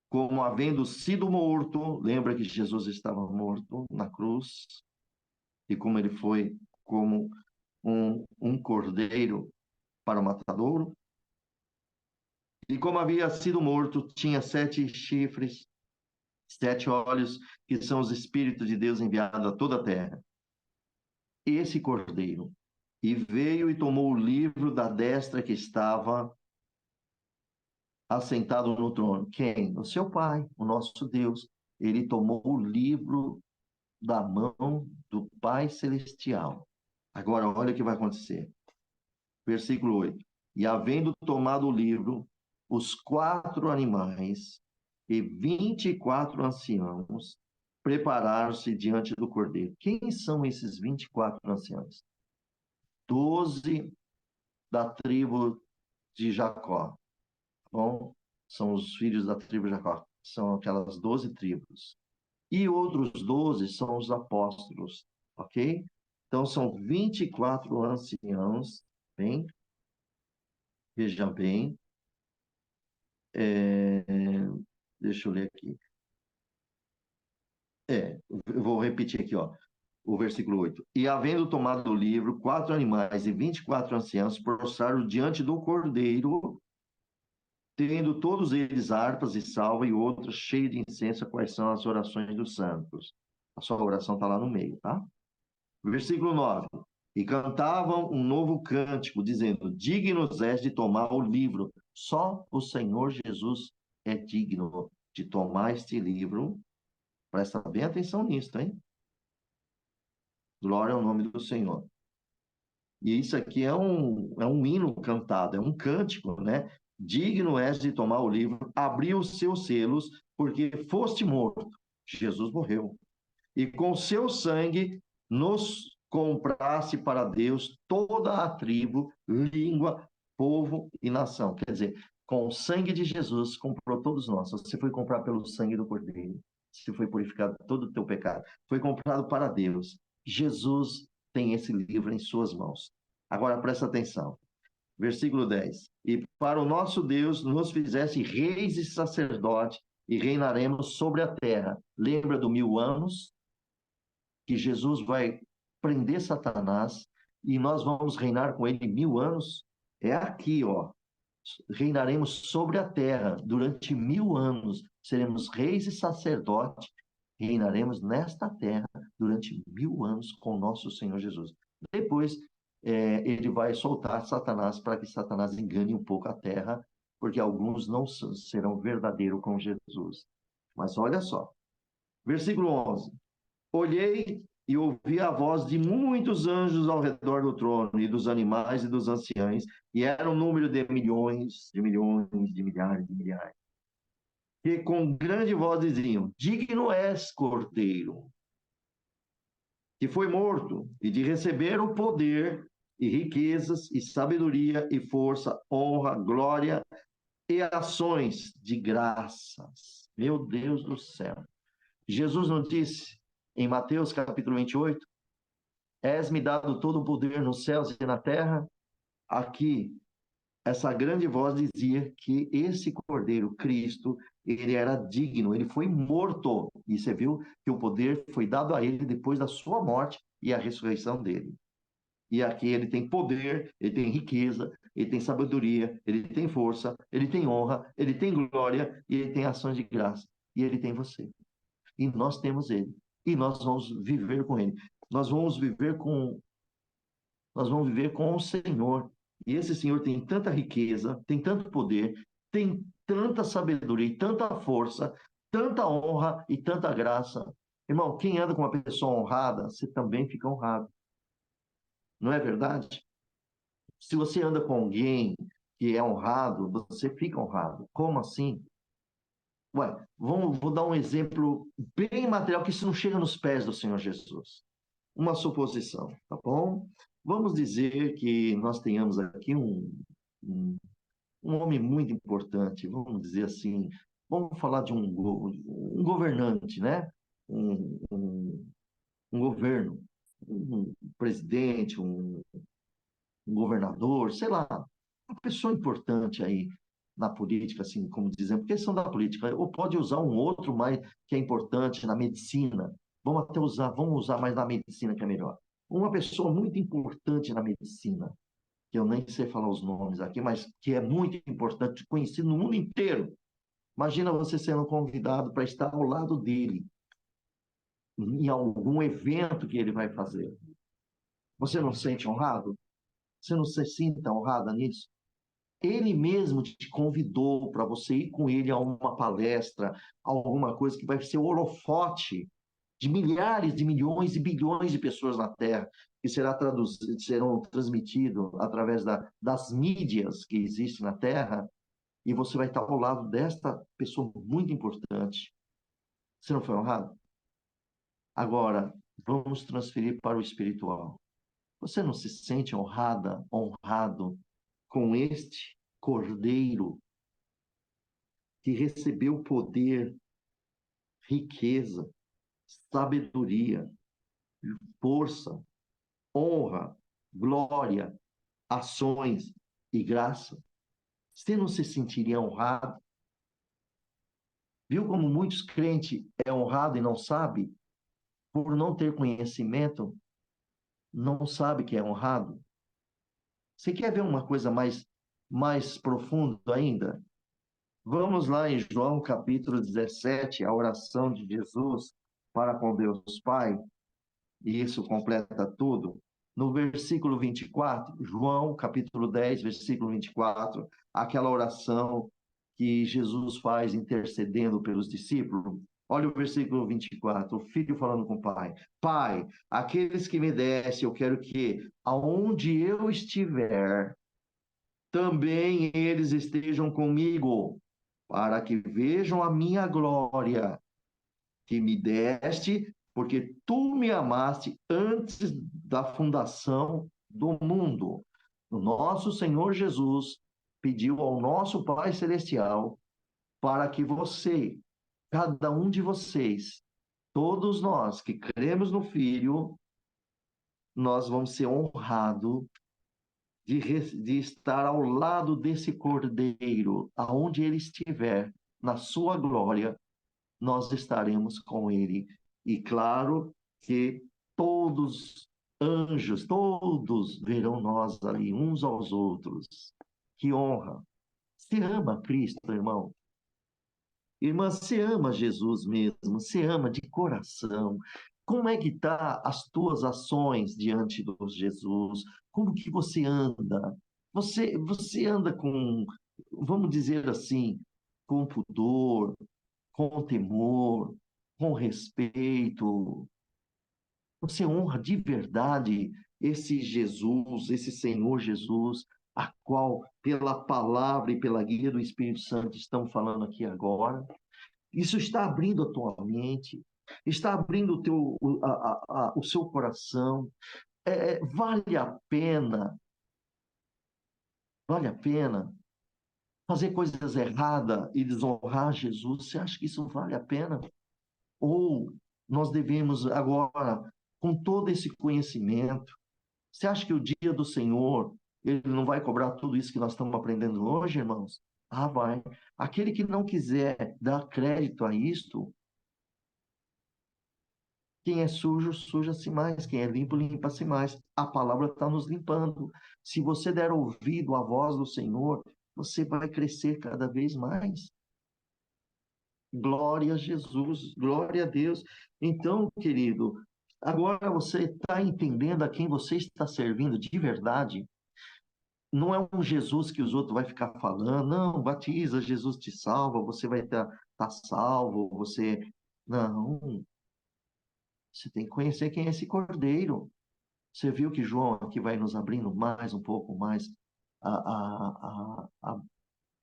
como havendo sido morto, lembra que Jesus estava morto na cruz, e como ele foi como um cordeiro para o matadouro, e como havia sido morto, tinha 7 chifres, 7 olhos, que são os Espíritos de Deus enviados a toda a terra. Esse cordeiro, e veio e tomou o livro da destra que estava assentado no trono. Quem? O seu Pai, o nosso Deus. Ele tomou o livro da mão do Pai Celestial. Agora, olha o que vai acontecer. Versículo 8. E havendo tomado o livro, os 4 animais e 24 anciãos prepararam-se diante do Cordeiro. Quem são esses 24 anciãos? 12 da tribo de Jacó. Bom, são os filhos da tribo de Jacó. São aquelas 12 tribos. E outros 12 são os apóstolos, ok? Então, são 24 anciãos, bem? Veja bem. Deixa eu ler aqui. Eu vou repetir aqui, ó, o versículo 8. E havendo tomado o livro, 4 animais e 24 anciãos prostraram diante do Cordeiro, tendo todos eles harpas e salva e outras cheias de incenso, quais são as orações dos santos. A sua oração está lá no meio, tá? Versículo 9. E cantavam um novo cântico, dizendo: dignos és de tomar o livro. Só o Senhor Jesus é digno de tomar este livro. Presta bem atenção nisso, hein? Glória ao nome do Senhor. E isso aqui é um hino cantado, é um cântico, né? Digno és de tomar o livro, abrir os seus selos, porque foste morto. Jesus morreu. E com seu sangue nos comprasse para Deus toda a tribo, língua, povo e nação. Quer dizer, com o sangue de Jesus comprou todos nós. Você foi comprado pelo sangue do Cordeiro. Você foi purificado de todo o teu pecado. Foi comprado para Deus. Jesus tem esse livro em suas mãos. Agora presta atenção. Versículo 10. E para o nosso Deus nos fizesse reis e sacerdotes e reinaremos sobre a terra. Lembra do 1000 anos? Que Jesus vai prender Satanás e nós vamos reinar com ele 1000 anos? É aqui, ó. Reinaremos sobre a terra durante 1000 anos. Seremos reis e sacerdotes reinaremos nesta terra durante 1000 anos com o nosso Senhor Jesus. Depois, ele vai soltar Satanás para que Satanás engane um pouco a terra, porque alguns não serão verdadeiros com Jesus. Mas olha só, versículo 11. Olhei e ouvi a voz de muitos anjos ao redor do trono, e dos animais e dos anciãos, e era um número de milhões, de milhões, de milhares, de milhares, que com grande voz diziam: digno és, Cordeiro, que foi morto, e de receber o poder, e riquezas, e sabedoria, e força, honra, glória, e ações de graças. Meu Deus do céu. Jesus não disse em Mateus capítulo 28, és-me dado todo o poder nos céus e na terra? Aqui, essa grande voz dizia que esse Cordeiro, Cristo, ele era digno, ele foi morto. E você viu que o poder foi dado a ele depois da sua morte e a ressurreição dele. E aqui ele tem poder, ele tem riqueza, ele tem sabedoria, ele tem força, ele tem honra, ele tem glória e ele tem ações de graça. E ele tem você. E nós temos ele. E nós vamos viver com ele. Nós vamos viver com o Senhor. E esse Senhor tem tanta riqueza, tem tanto poder, tem tanta sabedoria e tanta força, tanta honra e tanta graça. Irmão, quem anda com uma pessoa honrada, você também fica honrado. Não é verdade? Se você anda com alguém que é honrado, você fica honrado. Como assim? Ué, vou dar um exemplo bem material, que isso não chega nos pés do Senhor Jesus. Uma suposição, tá bom? Vamos dizer que nós tenhamos aqui um homem muito importante, vamos dizer assim, vamos falar de um governante, né? Um governo, um presidente, um governador, sei lá, uma pessoa importante aí na política, assim, como dizemos, porque são da política, ou pode usar um outro mais que é importante na medicina. Vamos usar mais na medicina que é melhor. Uma pessoa muito importante na medicina, que eu nem sei falar os nomes aqui, mas que é muito importante, conhecido no mundo inteiro. Imagina você sendo convidado para estar ao lado dele em algum evento que ele vai fazer. Você não se sente honrado? Você não se sinta honrada nisso? Ele mesmo te convidou para você ir com ele a uma palestra, a alguma coisa que vai ser o holofote de milhares, de milhões e bilhões de pessoas na Terra, que serão transmitidos através das mídias que existem na Terra, e você vai estar ao lado desta pessoa muito importante. Você não foi honrado? Agora, vamos transferir para o espiritual. Você não se sente honrada, honrado com este Cordeiro que recebeu poder, riqueza, sabedoria, força, honra, glória, ações e graça? Você não se sentiria honrado? Viu como muitos crentes é honrado e não sabe? Por não ter conhecimento, não sabe que é honrado? Você quer ver uma coisa mais profunda ainda? Vamos lá em João capítulo 17, a oração de Jesus para com Deus Pai, e isso completa tudo. No versículo 24, João capítulo 10, versículo 24, aquela oração que Jesus faz intercedendo pelos discípulos. Olha o versículo 24, o filho falando com o pai: Pai, aqueles que me desse, eu quero que, aonde eu estiver, também eles estejam comigo, para que vejam a minha glória, que me deste, porque tu me amaste antes da fundação do mundo. O nosso Senhor Jesus pediu ao nosso Pai Celestial para que você, cada um de vocês, todos nós que cremos no Filho, nós vamos ser honrados de estar ao lado desse Cordeiro, aonde ele estiver, na sua glória, nós estaremos com ele. E claro que todos anjos, todos verão nós ali, uns aos outros. Que honra! Se ama Cristo, irmão. Irmã, você ama Jesus mesmo? Você ama de coração? Como é que tá as tuas ações diante do Jesus? Como que você anda? Você anda com, vamos dizer assim, com pudor, com temor, com respeito? Você honra de verdade esse Jesus, esse Senhor Jesus, a qual, pela palavra e pela guia do Espírito Santo, estamos falando aqui agora? Isso está abrindo a tua mente, está abrindo o seu coração. Vale a pena fazer coisas erradas e desonrar Jesus? Você acha que isso vale a pena? Ou nós devemos agora, com todo esse conhecimento, você acha que o dia do Senhor, ele não vai cobrar tudo isso que nós estamos aprendendo hoje, irmãos? Ah, vai. Aquele que não quiser dar crédito a isto, quem é sujo, suja-se mais. Quem é limpo, limpa-se mais. A palavra está nos limpando. Se você der ouvido à voz do Senhor, você vai crescer cada vez mais. Glória a Jesus, glória a Deus. Então, querido, agora você está entendendo a quem você está servindo de verdade? Não é um Jesus que os outros vai ficar falando, não, batiza, Jesus te salva, você vai estar salvo, você. Não, você tem que conhecer quem é esse Cordeiro. Você viu que João aqui vai nos abrindo mais um pouco mais a,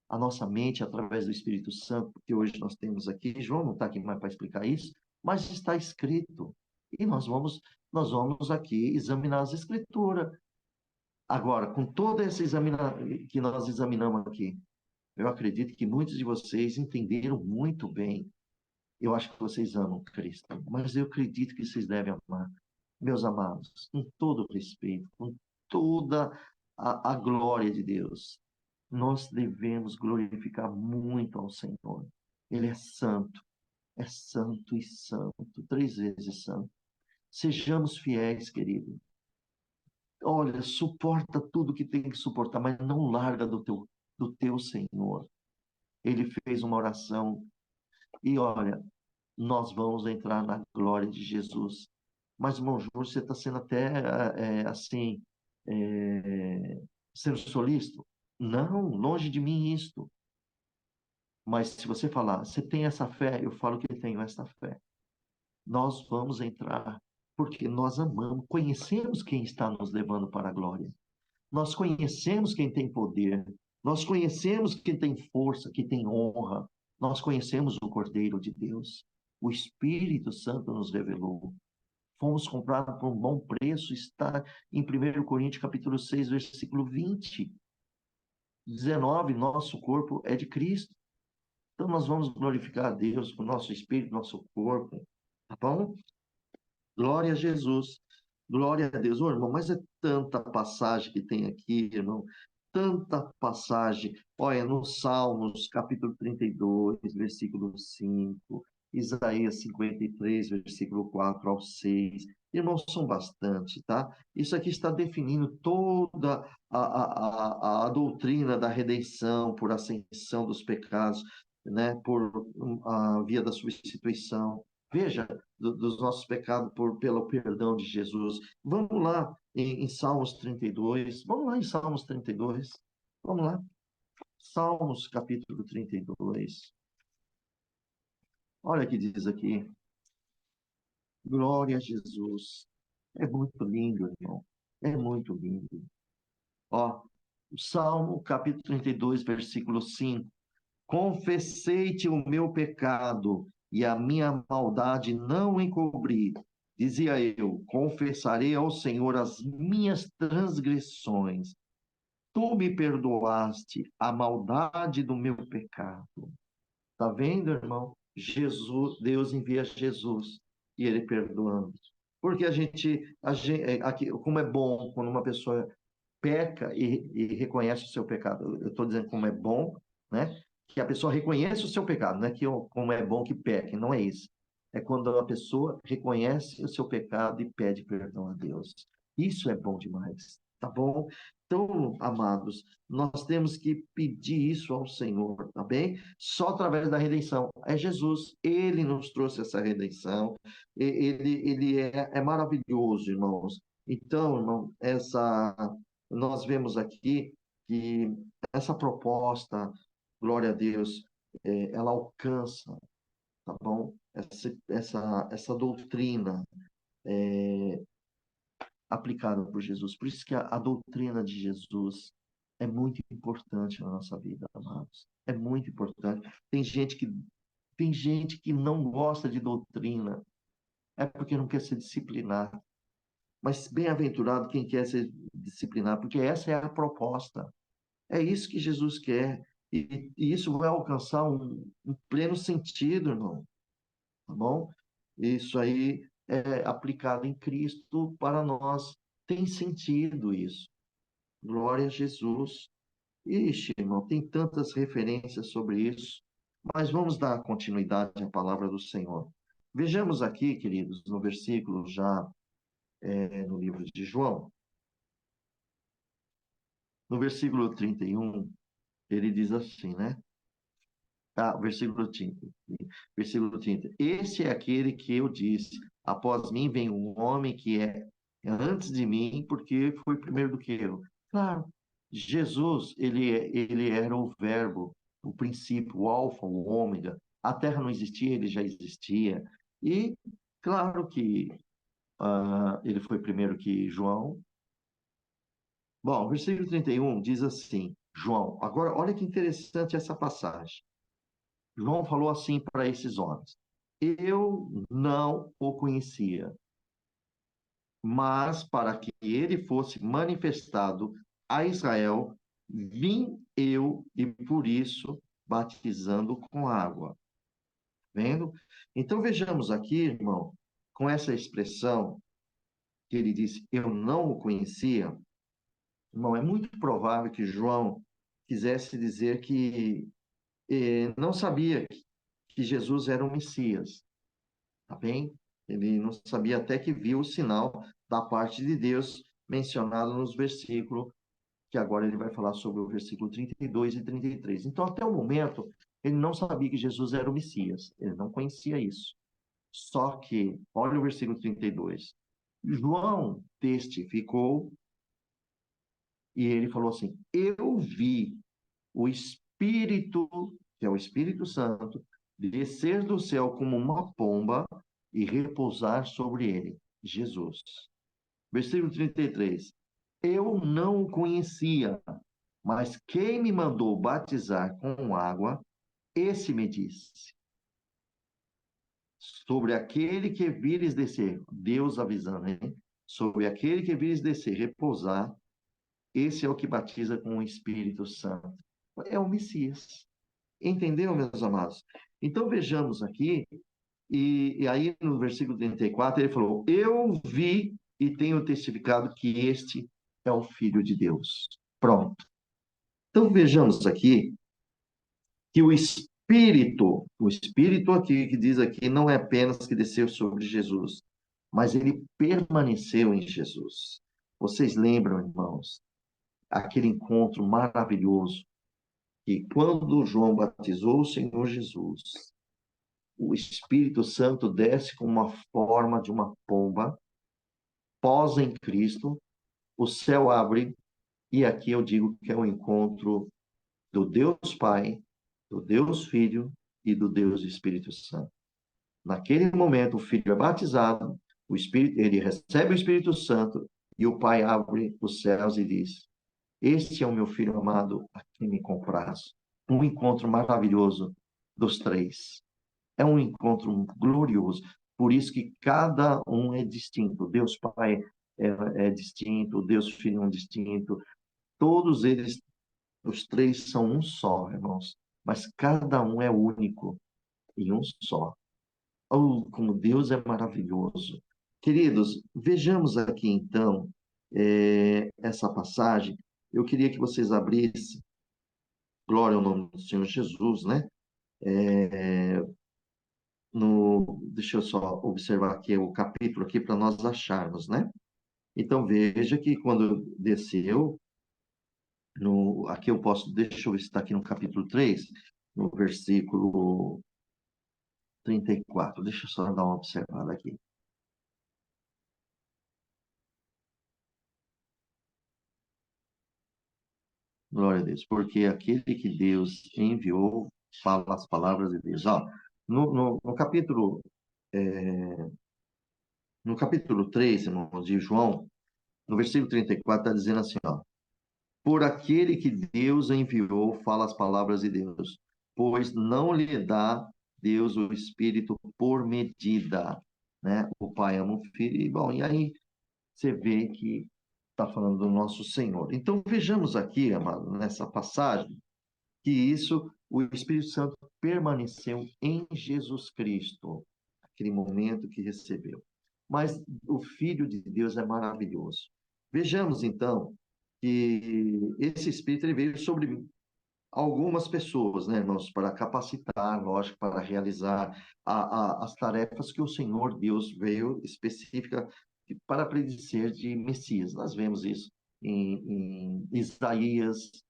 a nossa mente através do Espírito Santo, que hoje nós temos aqui. João não está aqui mais para explicar isso, mas está escrito. E nós vamos aqui examinar as Escrituras. Agora, com toda essa que nós examinamos aqui, eu acredito que muitos de vocês entenderam muito bem. Eu acho que vocês amam Cristo, mas eu acredito que vocês devem amar. Meus amados, com todo o respeito, com toda a glória de Deus, nós devemos glorificar muito ao Senhor. Ele é santo e santo, 3 vezes santo. Sejamos fiéis, querido. Olha, suporta tudo que tem que suportar, mas não larga do teu Senhor. Ele fez uma oração e olha, nós vamos entrar na glória de Jesus. Mas, irmão Júlio, você está sendo até assim, é, sendo solícito? Não, longe de mim isto. Mas se você falar, você tem essa fé? Eu falo que eu tenho essa fé. Nós vamos entrar, porque nós amamos, conhecemos quem está nos levando para a glória. Nós conhecemos quem tem poder. Nós conhecemos quem tem força, que tem honra. Nós conhecemos o Cordeiro de Deus. O Espírito Santo nos revelou. Fomos comprados por um bom preço, está em 1 Coríntios capítulo 6, versículo 20. 19, nosso corpo é de Cristo. Então nós vamos glorificar a Deus com o nosso espírito, nosso corpo, tá bom? Glória a Jesus, glória a Deus. Ô, irmão, mas é tanta passagem que tem aqui, irmão, tanta passagem. Olha, no Salmos, capítulo 32, versículo 5, Isaías 53, versículo 4 ao 6. Irmãos, são bastante, tá? Isso aqui está definindo toda a doutrina da redenção por ascensão dos pecados, né? Por a via da substituição. Veja, dos nossos pecados pelo perdão de Jesus. Vamos lá em Salmos 32. Vamos lá em Salmos 32. Vamos lá. Salmos capítulo 32. Olha o que diz aqui. Glória a Jesus. É muito lindo, irmão. É muito lindo. Ó, o Salmo capítulo 32, versículo 5. Confessei-te o meu pecado e a minha maldade não encobri. Dizia eu: confessarei ao Senhor as minhas transgressões. Tu me perdoaste a maldade do meu pecado. Tá vendo, irmão? Jesus, Deus envia Jesus e ele perdoando. Porque aqui, como é bom quando uma pessoa peca e reconhece o seu pecado. Eu estou dizendo como é bom, né? Que a pessoa reconheça o seu pecado, não é que como é bom que peque, não é isso. É quando a pessoa reconhece o seu pecado e pede perdão a Deus. Isso é bom demais. tá bom? Então, amados, nós temos que pedir isso ao Senhor, tá bem? Só através da redenção. É Jesus, Ele nos trouxe essa redenção, Ele é maravilhoso, irmãos. Então, irmão, nós vemos aqui que essa proposta, glória a Deus, ela alcança, tá bom? Essa doutrina aplicada por Jesus. Por isso que a doutrina de Jesus é muito importante na nossa vida, amados. É muito importante. Tem gente que não gosta de doutrina, é porque não quer ser disciplinado. Mas bem-aventurado quem quer ser disciplinado, porque essa é a proposta. É isso que Jesus quer. E isso vai alcançar um pleno sentido, irmão. Tá bom? Isso aí é aplicado em Cristo para nós. Tem sentido isso. Glória a Jesus. Ixi, irmão, tem tantas referências sobre isso, mas vamos dar continuidade à palavra do Senhor. Vejamos aqui, queridos, no versículo já no livro de João, no versículo 31, ele diz assim, né? Ah, versículo 30. Versículo 30. Esse é aquele que eu disse: após mim vem um homem que é antes de mim, porque foi primeiro do que eu. Claro, Jesus, ele era o verbo, o princípio, o alfa, o ômega. A terra não existia, ele já existia. E, claro que ele foi primeiro que João. Bom, versículo 31 diz assim, João, agora olha que interessante essa passagem. João falou assim para esses homens: eu não o conhecia, mas para que ele fosse manifestado a Israel, vim eu e por isso batizando com água. Vendo? Então vejamos aqui, irmão, com essa expressão que ele disse, eu não o conhecia, irmão, é muito provável que João quisesse dizer que não sabia que Jesus era o Messias. Tá bem? Ele não sabia até que viu o sinal da parte de Deus mencionado nos versículos, que agora ele vai falar sobre o versículo 32 e 33. Então, até o momento, ele não sabia que Jesus era o Messias. Ele não conhecia isso. Só que, olha o versículo 32. João testificou e ele falou assim: eu vi o Espírito, que é o Espírito Santo, descer do céu como uma pomba e repousar sobre ele, Jesus. Versículo 33. Eu não o conhecia, mas quem me mandou batizar com água, esse me disse: sobre aquele que vires descer, Deus avisando, hein? Sobre aquele que vires descer, repousar, esse é o que batiza com o Espírito Santo. É o Messias. Entendeu, meus amados? Então vejamos aqui, e aí no versículo 34 ele falou: eu vi e tenho testificado que este é o Filho de Deus. Pronto. Então vejamos aqui que o Espírito aqui que diz aqui não é apenas que desceu sobre Jesus, mas ele permaneceu em Jesus. Vocês lembram, irmãos, aquele encontro maravilhoso que quando João batizou o Senhor Jesus, o Espírito Santo desce com uma forma de uma pomba, posa em Cristo, o céu abre, e aqui eu digo que é o encontro do Deus Pai, do Deus Filho e do Deus Espírito Santo. Naquele momento, o Filho é batizado, o Espírito, ele recebe o Espírito Santo, e o Pai abre os céus e diz: este é o meu Filho amado, a quem me compraz. Um encontro maravilhoso dos três. É um encontro glorioso. Por isso que cada um é distinto. Deus Pai é distinto, Deus Filho é distinto. Todos eles, os três são um só, irmãos. Mas cada um é único e um só. Oh, como Deus é maravilhoso. Queridos, vejamos aqui então essa passagem. Eu queria que vocês abrissem, glória ao nome do Senhor Jesus, né? Deixa eu só observar aqui o capítulo aqui para nós acharmos, né? Então veja que quando desceu, aqui eu posso, deixa eu ver se está aqui no capítulo 3, no versículo 34. Deixa eu só dar uma observada aqui. Glória a Deus. Porque aquele que Deus enviou fala as palavras de Deus. Ó, no capítulo, no capítulo 3, irmãos, de João, no versículo 34, está dizendo assim, ó. Por aquele que Deus enviou, fala as palavras de Deus, pois não lhe dá Deus o Espírito por medida, né? O Pai ama o Filho, e bom, e aí você vê que está falando do nosso Senhor. Então vejamos aqui, amado, nessa passagem, que isso, o Espírito Santo permaneceu em Jesus Cristo, aquele momento que recebeu. Mas o Filho de Deus é maravilhoso. Vejamos então que esse Espírito ele veio sobre algumas pessoas, né, irmãos, para capacitar, lógico, para realizar as tarefas que o Senhor Deus veio específica para predizer de Messias. Nós vemos isso em Isaías,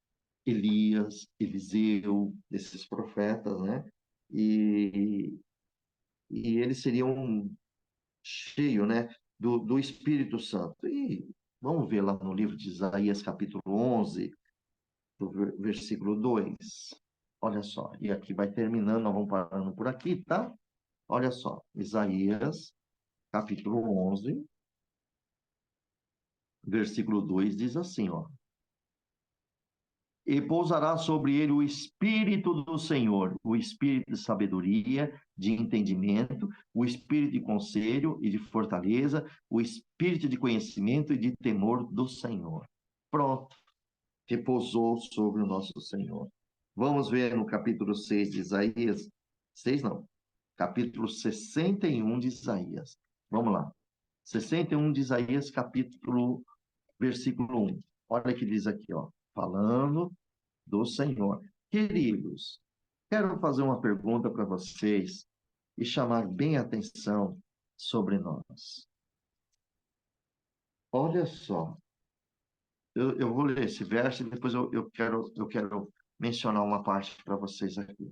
Elias, Eliseu, esses profetas, né? E, e eles seriam cheios, né, do Espírito Santo. E vamos ver lá no livro de Isaías, capítulo 11, do versículo 2. Olha só, e aqui vai terminando, nós vamos parando por aqui, tá? Olha só, Isaías, capítulo 11, versículo 2 diz assim, ó. E pousará sobre ele o Espírito do Senhor, o Espírito de sabedoria, de entendimento, o Espírito de conselho e de fortaleza, o Espírito de conhecimento e de temor do Senhor. Pronto, repousou sobre o nosso Senhor. Vamos ver no capítulo 6 de Isaías, 6 não, capítulo 61 de Isaías. Vamos lá. 61 de Isaías, capítulo, versículo 1. Olha o que diz aqui, ó. Falando do Senhor. Queridos, quero fazer uma pergunta para vocês e chamar bem a atenção sobre nós. Olha só, eu vou ler esse verso e depois eu quero mencionar uma parte para vocês aqui.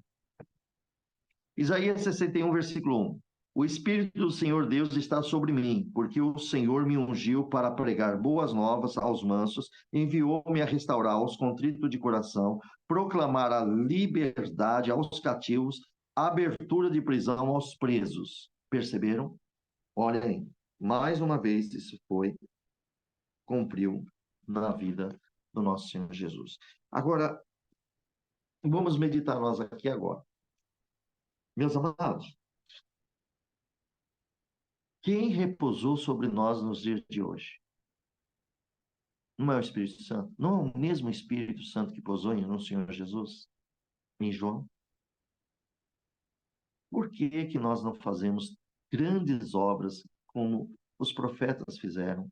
Isaías 61, versículo 1. O Espírito do Senhor Deus está sobre mim, porque o Senhor me ungiu para pregar boas novas aos mansos, enviou-me a restaurar os contritos de coração, proclamar a liberdade aos cativos, a abertura de prisão aos presos. Perceberam? Olha aí, mais uma vez isso cumpriu na vida do nosso Senhor Jesus. Agora, vamos meditar nós aqui agora. Meus amados, quem repousou sobre nós nos dias de hoje? Não é o Espírito Santo? Não é o mesmo Espírito Santo que pousou no Senhor Jesus, em João? Por que que nós não fazemos grandes obras como os profetas fizeram?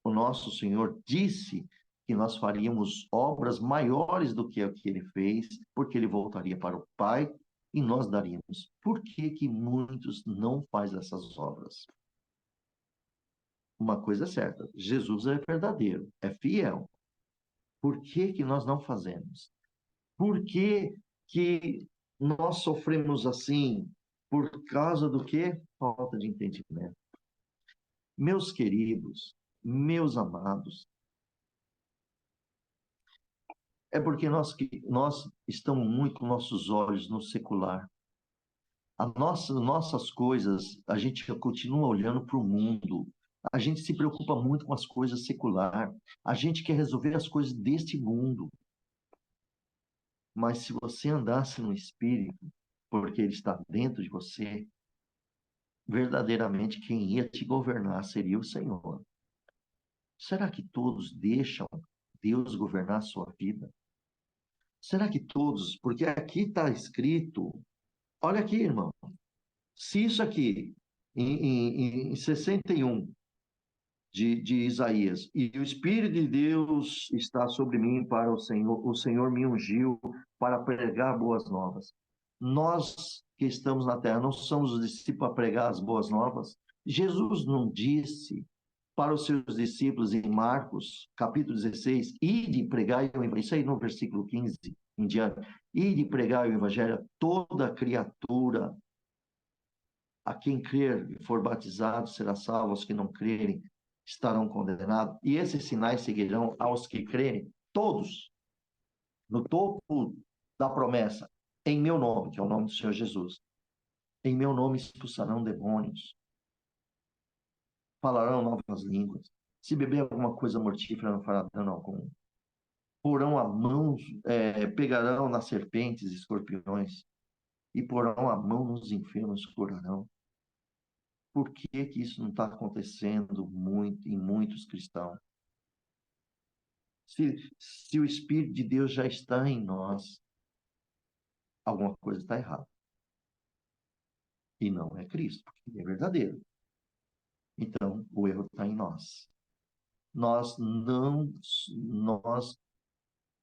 O nosso Senhor disse que nós faríamos obras maiores do que o que ele fez, porque ele voltaria para o Pai e nós daríamos. Por que que muitos não fazem essas obras? Uma coisa é certa, Jesus é verdadeiro, é fiel. Por que que nós não fazemos? Por que que nós sofremos assim? Por causa do quê? Falta de entendimento. Meus queridos, meus amados, é porque nós estamos muito com nossos olhos no secular. Nossas coisas, a gente continua olhando para o mundo. A gente se preocupa muito com as coisas secular. A gente quer resolver as coisas deste mundo. Mas se você andasse no Espírito, porque ele está dentro de você, verdadeiramente quem ia te governar seria o Senhor. Será que todos deixam Deus governar a sua vida? Será que todos? Porque aqui está escrito, olha aqui, irmão, se isso aqui, em 61 de Isaías, e o Espírito de Deus está sobre mim para o Senhor me ungiu para pregar boas novas. Nós que estamos na terra, não somos os discípulos a pregar as boas novas? Jesus não disse para os seus discípulos em Marcos, capítulo 16, ide pregar, isso aí no versículo 15 em diante, ide pregar o evangelho a toda criatura. A quem crer e for batizado será salvo, aos que não crerem estarão condenados. E esses sinais seguirão aos que crerem, todos, no topo da promessa, em meu nome, que é o nome do Senhor Jesus. Em meu nome expulsarão demônios, falarão novas línguas. Se beber alguma coisa mortífera, não fará dano algum. Porão a mão, pegarão nas serpentes e escorpiões, e porão a mão nos enfermos, curarão. Por que que isso não está acontecendo muito em muitos cristãos? Se o Espírito de Deus já está em nós, alguma coisa está errada. E não é Cristo, porque ele é verdadeiro. Então, o erro está em nós. Nós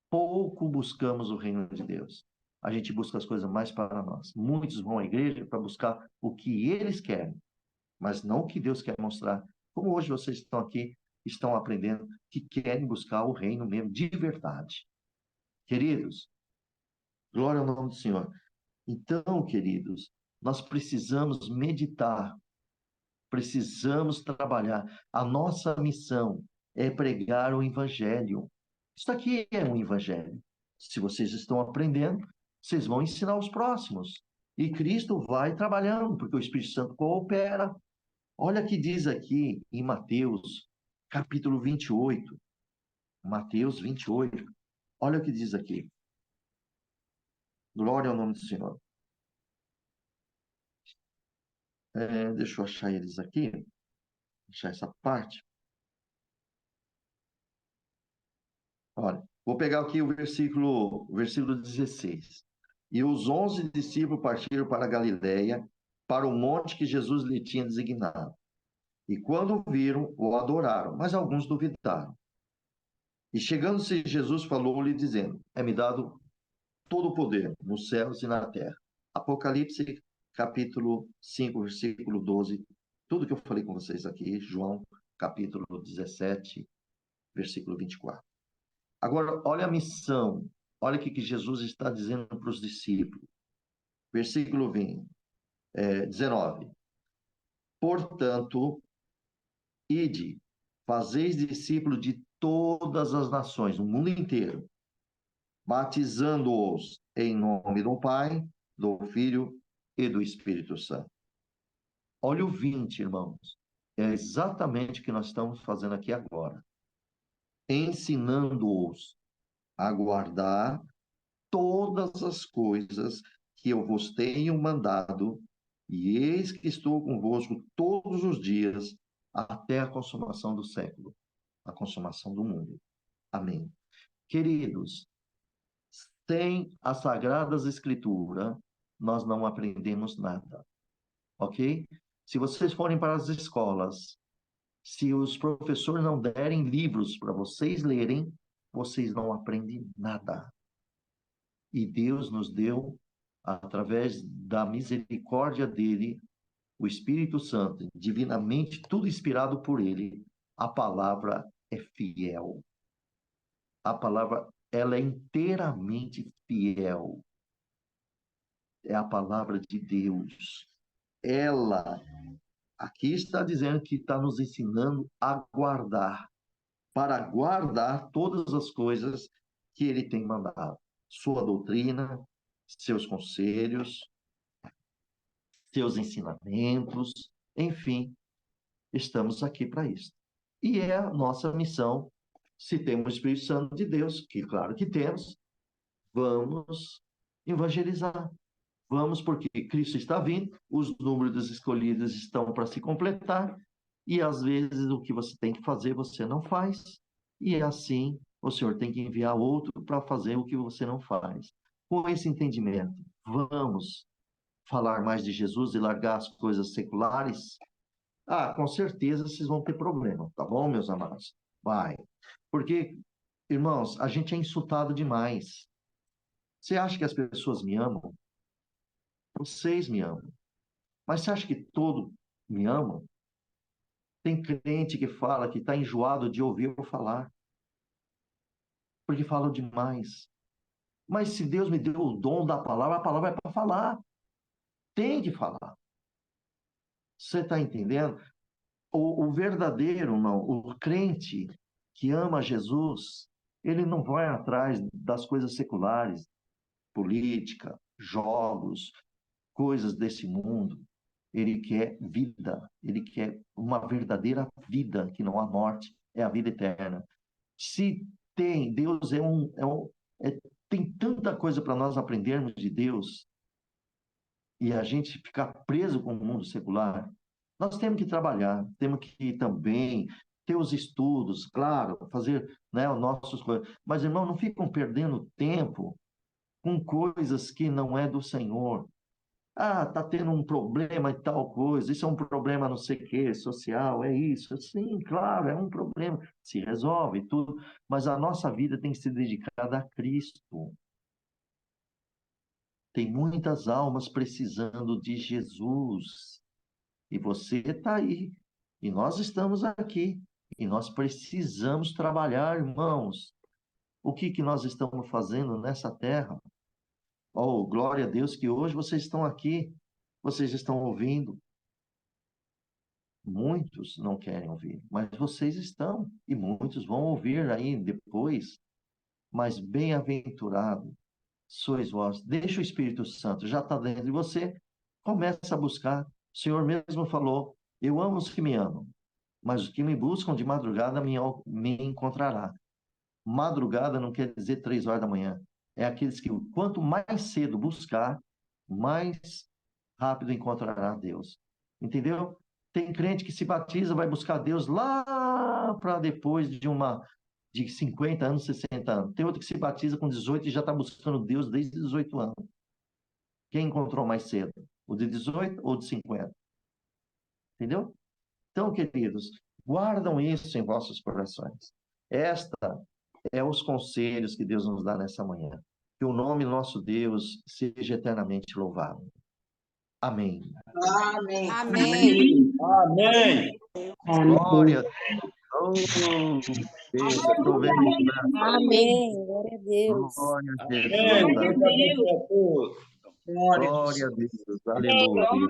pouco buscamos o reino de Deus. A gente busca as coisas mais para nós. Muitos vão à igreja para buscar o que eles querem, mas não o que Deus quer mostrar. Como hoje vocês estão aqui, estão aprendendo que querem buscar o reino mesmo, de verdade. Queridos, glória ao nome do Senhor. Então, queridos, nós precisamos meditar, precisamos trabalhar. A nossa missão é pregar o Evangelho. Isso aqui é um Evangelho. Se vocês estão aprendendo, vocês vão ensinar os próximos. E Cristo vai trabalhando, porque o Espírito Santo coopera. Olha o que diz aqui em Mateus, capítulo 28. Mateus 28. Olha o que diz aqui. Glória ao nome do Senhor. Deixa eu achar eles aqui. Achar essa parte. Olha, vou pegar aqui o versículo 16. E os 11 discípulos partiram para a Galiléia, para o monte que Jesus lhe tinha designado. E quando o viram, o adoraram, mas alguns duvidaram. E chegando-se, Jesus falou-lhe, dizendo: É-me dado todo o poder, nos céus e na terra. Apocalipse, capítulo 5, versículo 12. Tudo que eu falei com vocês aqui, João, capítulo 17, versículo 24. Agora, olha a missão. Olha o que Jesus está dizendo para os discípulos. Versículo 19. Portanto, ide, fazeis discípulos de todas as nações, no mundo inteiro, batizando-os em nome do Pai, do Filho e do Espírito Santo. Olha o 20, irmãos. É exatamente o que nós estamos fazendo aqui agora. Ensinando-os a guardar todas as coisas que eu vos tenho mandado, e eis que estou convosco todos os dias, até a consumação do século, a consumação do mundo. Amém. Queridos, sem as Sagradas Escrituras, nós não aprendemos nada, ok? Se vocês forem para as escolas, se os professores não derem livros para vocês lerem, vocês não aprendem nada. E Deus nos deu, através da misericórdia dele, o Espírito Santo, divinamente, tudo inspirado por ele. A palavra é fiel. A palavra, ela é inteiramente fiel. É a palavra de Deus. Ela, aqui está dizendo que está nos ensinando a guardar, para guardar todas as coisas que ele tem mandado. Sua doutrina, seus conselhos, seus ensinamentos, enfim, estamos aqui para isso. E é a nossa missão, se temos o Espírito Santo de Deus, que claro que temos, vamos evangelizar. Vamos, porque Cristo está vindo, os números dos escolhidos estão para se completar, e às vezes o que você tem que fazer, você não faz, e assim o Senhor tem que enviar outro para fazer o que você não faz. Com esse entendimento, vamos falar mais de Jesus e largar as coisas seculares? Ah, com certeza vocês vão ter problema, tá bom, meus amados? Vai. Porque, irmãos, a gente é insultado demais. Você acha que as pessoas me amam? Vocês me amam. Mas você acha que todos me amam? Tem crente que fala que está enjoado de ouvir eu falar, porque falam demais. Mas se Deus me deu o dom da palavra, a palavra é para falar. Tem que falar. Você está entendendo? O verdadeiro, não, o crente que ama Jesus, ele não vai atrás das coisas seculares, política, jogos, coisas desse mundo. Ele quer vida, ele quer uma verdadeira vida, que não há morte, é a vida eterna. Se tem, Deus tem tanta coisa para nós aprendermos de Deus e a gente ficar preso com o mundo secular. Nós temos que trabalhar, temos que também ter os estudos, claro, fazer, né, os nossos coisas. Mas, irmão, não ficam perdendo tempo com coisas que não é do Senhor. Ah, está tendo um problema e tal coisa, isso é um problema não sei o quê, social, é isso. Sim, claro, é um problema, se resolve tudo, mas a nossa vida tem que ser dedicada a Cristo. Tem muitas almas precisando de Jesus. E você está aí. E nós estamos aqui. E nós precisamos trabalhar, irmãos. O que que nós estamos fazendo nessa terra? Oh, glória a Deus que hoje vocês estão aqui. Vocês estão ouvindo. Muitos não querem ouvir, mas vocês estão. E muitos vão ouvir aí depois. Mas bem-aventurado sois vós. Deixa o Espírito Santo, já está dentro de você. Começa a buscar. O Senhor mesmo falou, eu amo os que me amam, mas os que me buscam de madrugada me encontrará. Madrugada não quer dizer 3 horas da manhã. É aqueles que, quanto mais cedo buscar, mais rápido encontrará Deus. Entendeu? Tem crente que se batiza, vai buscar Deus lá para depois de 50 anos, 60 anos. Tem outro que se batiza com 18 e já está buscando Deus desde 18 anos. Quem encontrou mais cedo? O de 18 ou de 50? Entendeu? Então, queridos, guardam isso em vossos corações. Esta é os conselhos que Deus nos dá nessa manhã. Que o nome do nosso Deus seja eternamente louvado. Amém. Amém. Amém. Amém. Glória a Deus. Oh, Deus, estou vendo, né? Amém. Glória a Deus. Glória a Deus. Amém. Deus abençoe a todos. Glória a Deus. Aleluia.